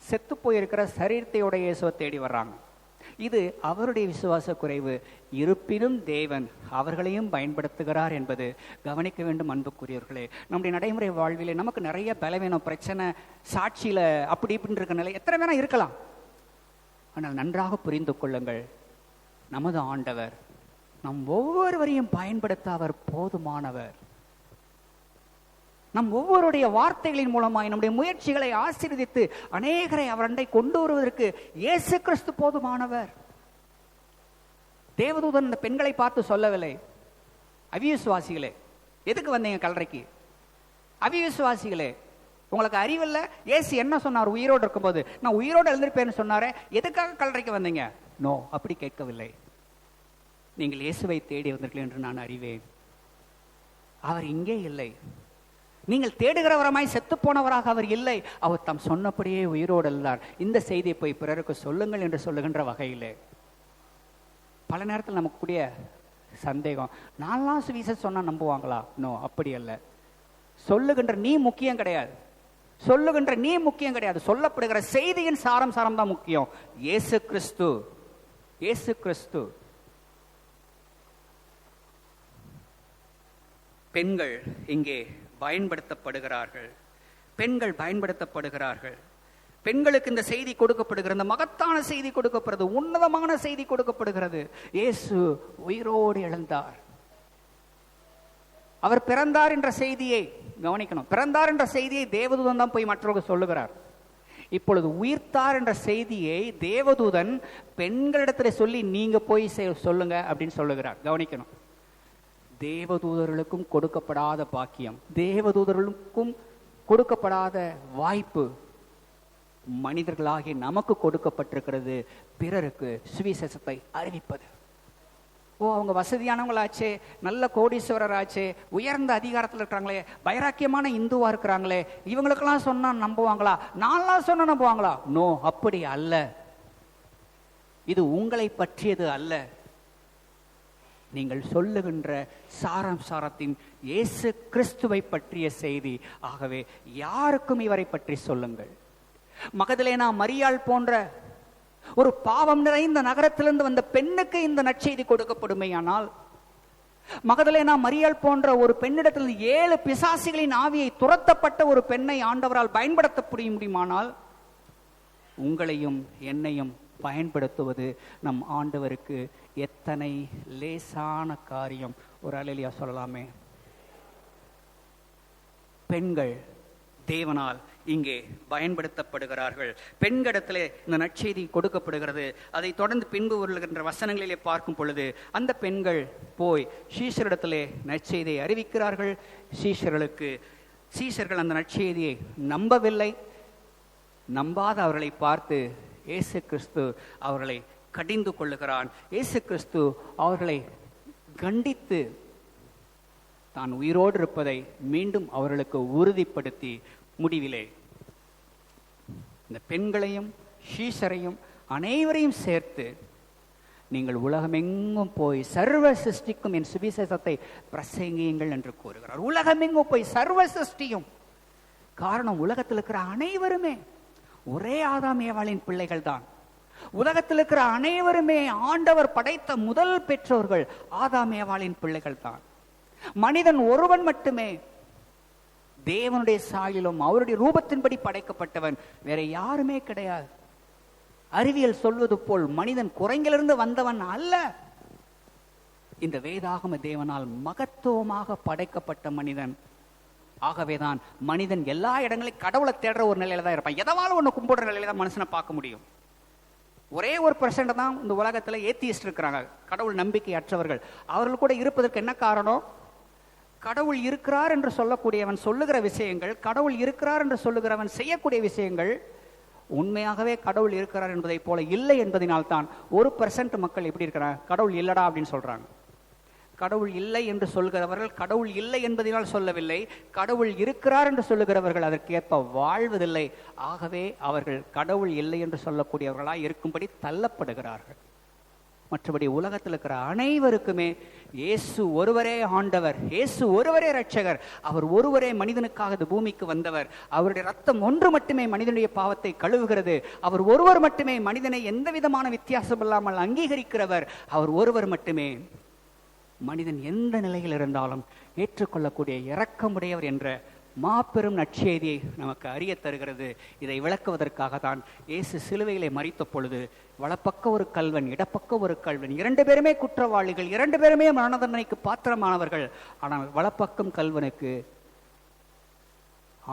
S1: செத்து போயிருக்கிற சரீரத்தையோட இயேசுவை தேடி வர்றாங்க. இது அவருடைய விசுவாச குறைவு. இருப்பினும் தேவன் அவர்களையும் பயன்படுத்துகிறார் என்பது கவனிக்க வேண்டும். அன்புக்குரியவர்களே, நம்முடைய நடைமுறை வாழ்விலே நமக்கு நிறைய பலவீனம், பிரச்சனை, சாட்சியில அப்படி இப்படின்னு இருக்க நிலை எத்தனை வேணா இருக்கலாம். ஆனால் நன்றாக புரிந்து கொள்ளுங்கள், நமது ஆண்டவர் நம் ஒவ்வொருவரையும் பயன்படுத்த அவர் போதுமானவர். நம் ஒவ்வொருடைய வார்த்தைகளின் மூலமாய் நம்முடைய முயற்சிகளை ஆசீர்வதித்து அநேகரை அவரண்டை கொண்டு வருவதற்கு இயேசு கிறிஸ்து போதுமானவர். தேவதூதன் இந்த பெண்களை பார்த்து சொல்லவில்லை, அவிசுவாசிகளே எதுக்கு வந்தீங்க கல்லறைக்கு? அவிசுவாசிகளே, உங்களுக்கு அறிவில்லை? இயேசு என்ன சொன்னார் உயிரோடு இருக்கும்போது? நான் உயிரோடு எழுந்திருப்பேன்னு சொன்னாரே, எதுக்காக கல்லறைக்கு வந்தீங்க? நோ, அப்படி கேட்கவில்லை. நீங்கள் இயேசுவை தேடி வந்தீர்கள் என்று நான் அறிவேன். அவர் இங்கே இல்லை. நீங்கள் தேடுகிறவரமாய் செத்து போனவராக அவர் இல்லை. அவர் தாம் சொன்னபடியே உயிரோடு இருந்தார். இந்த செய்தியை போய் பிறருக்கு சொல்லுங்கள் என்று சொல்லுகின்ற வகையிலே பல நேரத்தில் நமக்கு கூடிய சந்தேகம், நான்லாம் சுவிசேஷம் சொன்னா நம்புவாங்களா? நோ, அப்படி அல்ல. சொல்லுகின்ற நீ முக்கியம் கிடையாது. சொல்லுகின்ற நீ முக்கியம் கிடையாது. சொல்லப்படுகிற செய்தியின் சாரம் தான் முக்கியம். இயேசு கிறிஸ்து, இயேசு கிறிஸ்து. பெண்கள் இங்கே பயன்படுத்தப்படுகிறார்கள். பெண்கள் பயன்படுத்தப்படுகிறார்கள். பெண்களுக்கு இந்த செய்தி கொடுக்கப்படுகிறது, இந்த மகத்தான செய்தி கொடுக்கப்படுகிறது, உன்னதமான செய்தி கொடுக்கப்படுகிறது. இயேசு உயிரோடு எழுந்தார். அவர் பிறந்தார் என்ற செய்தியை கவனிக்கணும். பிறந்தார் என்ற செய்தியை தேவதூதன் தான் போய் மற்றவர்கள் சொல்லுகிறார். இப்பொழுது உயிர்த்தார் என்ற செய்தியை தேவதூதன் பெண்களிடத்தில் சொல்லி நீங்க போய் சொல்லுங்க அப்படின்னு சொல்லுகிறார். கவனிக்கணும். தேவதூதர்களுக்கும் கொடுக்கப்படாத பாக்கியம், தேவதூதர்களுக்கும் கொடுக்கப்படாத வாய்ப்பு மனிதர்களாகிய நமக்கு கொடுக்கப்பட்டிருக்கிறது. பிறருக்கு சுவிசேஷத்தை அறிவிப்பது. அவங்க வசதியானவங்களாச்சே, நல்ல கோடீஸ்வரராச்சே, உயர்ந்த அதிகாரத்தில் இருக்கிறாங்களே, வைராக்கியமான இந்துவா இருக்கிறாங்களே, இவங்களுக்கெல்லாம் சொன்னா நம்புவாங்களா? நான்லாம் சொன்னா நம்புவாங்களா? நோ, அப்படி அல்ல. இது உங்களை பற்றியது அல்ல. நீங்கள் சொல்லுகின்ற சாரத்தின் இயேசு கிறிஸ்துவை பற்றிய செய்தி. ஆகவே யாருக்கும் இவரை பற்றி சொல்லுங்கள். மகதலேனா மரியாள் போன்ற ஒரு பாவம் நிறைந்த நகரத்திலிருந்து வந்த பெண்ணுக்கு இந்த நற்செய்தி கொடுக்கப்படுமையானால், மகதலேனா மரியாள் போன்ற ஒரு பெண்ணிடத்தில் 7 பிசாசுகளின் ஆவியை துரத்தப்பட்ட ஒரு பெண்ணை ஆண்டவரால் பயன்படுத்த முடியுமானால், உங்களையும் என்னையும் பயன்படுத்துவது நம் ஆண்டவருக்கு எத்தனை லேசான காரியம். ஒரு அல்லேலூயா சொல்லலாமே. பெண்கள் தேவனால் இங்கே பயன்படுத்தப்படுகிறார்கள். பெண்களிடத்திலே இந்த நற்செய்தி கொடுக்கப்படுகிறது. அதை தொடர்ந்து பின்பு வருகின்ற வசனங்களிலே பார்க்கும் பொழுது அந்த பெண்கள் போய் சீஷரிடத்திலே நற்செய்தியை அறிவிக்கிறார்கள். சீஷர்கள் அந்த நற்செய்தியை நம்பவில்லை. நம்பாத அவர்களை பார்த்து இயேசு கிறிஸ்து அவர்களை கடிந்து கொள்ளுகிறான். இயேசு கிறிஸ்து அவர்களை கண்டித்து தான் உயிரோடு இருப்பதை மீண்டும் அவர்களுக்கு உறுதிப்படுத்தி முடிவிலே இந்த பெண்களையும் சீஷரையும் அனைவரையும் சேர்த்து நீங்கள் உலகமெங்கும் போய் சர்வ சிருஷ்டிக்கும் என் சுவிசேஷத்தை பிரசங்கியுங்கள் என்று கூறுகிறார். உலகமெங்கும் போய் சர்வ சிருஷ்டியும். காரணம், உலகத்தில் இருக்கிற அனைவருமே ஒரே ஆதாம் ஏவாளின் பிள்ளைகள் தான். உலகத்தில் இருக்கிற அனைவருமே ஆண்டவர் படைத்த முதல் பெற்றோர்கள் ஆதாம் ஏவாளின் பிள்ளைகள் தான். மனிதன் ஒருவன் மட்டுமே தேவனுடைய சாயலும் அவருடைய ரூபத்தின்படி படைக்கப்பட்டவன், வேற யாருமே கிடையாது. அறிவியல் சொல்வது போல் மனிதன் குரங்கிலிருந்து வந்தவன் அல்ல. இந்த வேதாகம தேவனால் மகத்துவமாக படைக்கப்பட்ட மனிதன். ஆகவேதான் மனிதன் எல்லா இடங்களையும் கடவுளை தேடுற ஒரு நிலையில தான் இருப்பான். எதவாலும் ஒண்ணு கும்பிடுற நிலையில தான் மனுஷனை பார்க்க முடியும். ஒரே ஒரு % தான் இந்த உலகத்துல ஏத்தியிஸ்ட் இருக்கிறாங்க, கடவுள் நம்பிக்கை அற்றவர்கள். அவர்கள் கூட இருப்பதற்கு என்ன காரணம்? கடவுள் இருக்கிறார் என்று சொல்லக்கூடியவன் சொல்லுகிற விஷயங்கள், கடவுள் இருக்கிறார் என்று சொல்லுகிறவன் செய்யக்கூடிய விஷயங்கள் உண்மையாகவே கடவுள் இருக்கிறார் என்பதை போல இல்லை என்பதனால்தான் 1% மக்கள் எப்படி இருக்கிறாங்க? கடவுள் இல்லடா அப்படின்னு சொல்றாங்க. கடவுள் இல்லை என்று சொல்கிறவர்கள் கடவுள் இல்லை என்பதனால் சொல்லவில்லை, கடவுள் இருக்கிறார் என்று சொல்லுகிறவர்கள் அதற்கேற்ப வாழ்வதில்லை. ஆகவே அவர்கள் கடவுள் இல்லை என்று சொல்லக்கூடியவர்களாய் இருக்கும்படி தள்ளப்படுகிறார்கள். மற்றபடி உலகத்தில் இருக்கிற அனைவருக்குமே இயேசு ஒருவரே ஆண்டவர், இயேசு ஒருவரே இரட்சகர், அவர் ஒருவரே மனிதனுக்காக இந்த பூமிக்கு வந்தவர். அவருடைய ரத்தம் ஒன்று மட்டுமே மனிதனுடைய பாவத்தை கழுவுகிறது. அவர் ஒருவர் மட்டுமே மனிதனை எந்த விதமான வித்தியாசம் இல்லாமல் அங்கீகரிக்கிறவர். அவர் ஒருவர் மட்டுமே மனிதன் எந்த நிலையில் இருந்தாலும் ஏற்றுக்கொள்ளக்கூடிய இரக்கமுடையவர் என்ற மாபெரும் நற்செய்தியை நமக்கு அறிய தருகிறது. இதை விளக்குவதற்காக தான் இயேசு சிலுவையிலே மரித்த பொழுது வலப்பக்க ஒரு கல்வன், இடப்பக்க ஒரு கல்வன், 2 பேருமே குற்றவாளிகள், 2 பேருமே மரண தண்டனைக்கு பாத்திரமானவர்கள். ஆனால் வலப்பக்கம் கல்வனுக்கு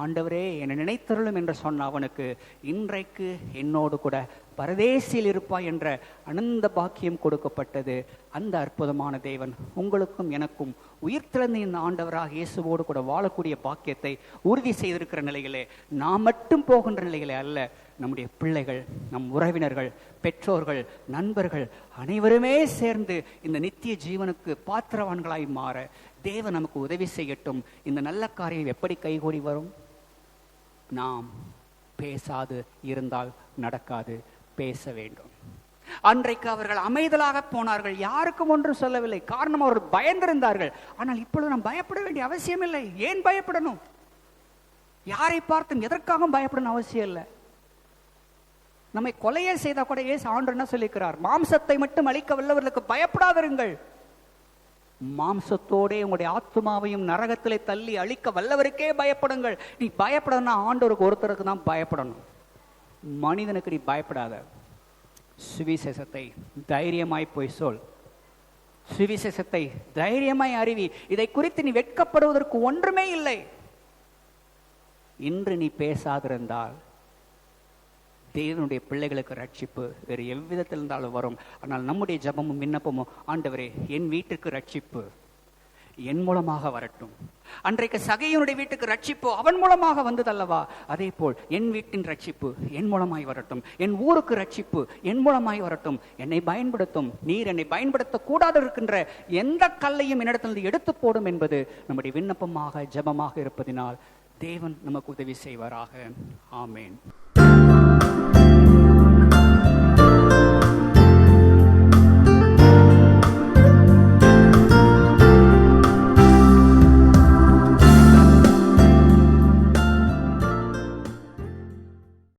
S1: ஆண்டவரே என்னை நினைத்தருளும் என்று சொன்ன அவனுக்கு இன்றைக்கு என்னோடு கூட பரதேசியில் இருப்பாய் என்ற அனந்த பாக்கியம் கொடுக்கப்பட்டது. அந்த அற்புதமான தேவன் உங்களுக்கும் எனக்கும் உயிர்த்தெழுந்த இந்த ஆண்டவராக இயேசுவோடு கூட வாழக்கூடிய பாக்கியத்தை உறுதி செய்திருக்கிற நிலையிலே, நாம் மட்டும் போகின்ற நிலையிலே அல்ல, நம்முடைய பிள்ளைகள், நம் உறவினர்கள், பெற்றோர்கள், நண்பர்கள் அனைவருமே சேர்ந்து இந்த நித்திய ஜீவனுக்கு பாத்திரவான்களாய் மாற தேவன் நமக்கு உதவி செய்யட்டும். இந்த நல்ல காரியம் எப்படி கைகூடி வரும்? நாம் பேசாது இருந்தால் நடக்காது, பேச வேண்டும். அன்றைக்கு அவர்கள் அமைதலாக போனார்கள், யாருக்கும் ஒன்றும் சொல்லவில்லை. காரணம், அவர்கள் பயந்திருந்தார்கள். ஆனால் இப்பொழுது நாம் பயப்பட வேண்டிய அவசியம் இல்லை. ஏன் பயப்படணும்? யாரை பார்த்தும் எதற்காகவும் பயப்படணும் அவசியம் இல்லை. நம்மை கொலையே செய்தா கூட ஏசு ஆண்டவர் என்ன சொல்லிக்கிறார்? மாம்சத்தை மட்டும் அழிக்க வல்லவர்களுக்கு பயப்படாதிருங்கள். மாம்சத்தோடே உங்களுடைய ஆத்மாவையும் நரகத்திலே தள்ளி அழிக்க வல்லவருக்கே பயப்படுங்கள். நீ பயப்படணும்னா ஆண்டவருக்கு ஒருத்தருக்கு தான் பயப்படணும், மனிதனுக்கு நீ பயப்படாத. சுவிசேஷத்தை தைரியமாய் போய் சொல், சுவிசேஷத்தை தைரியமாய் அறிவி. இதை குறித்து நீ வெட்கப்படுவதற்கு ஒன்றுமே இல்லை. இன்று நீ பேசாதிருந்தால் தேவனுடைய பிள்ளைகளுக்கு ரட்சிப்பு வேறு எவ்விதத்தில் இருந்தாலும் வரும். ஆனால் நம்முடைய ஜபமும் விண்ணப்பமும், ஆண்டவரே என் வீட்டுக்கு ரட்சிப்பு என் மூலமாக வரட்டும். அன்றைக்கு சகையனுடைய வீட்டுக்கு ரட்சிப்பு அவன் மூலமாக வந்ததல்லவா? அதே போல் என் வீட்டின் ரட்சிப்பு என் மூலமாய் வரட்டும், என் ஊருக்கு ரட்சிப்பு என் மூலமாய் வரட்டும். என்னை பயன்படுத்தும், நீர் என்னை பயன்படுத்த கூடாது இருக்கின்ற எந்த கல்லையும் என்னிடத்திலிருந்து எடுத்து போடும் என்பது நம்முடைய விண்ணப்பமாக ஜபமாக இருப்பதினால் தேவன் நமக்கு உதவி செய்வாராக. ஆமேன்.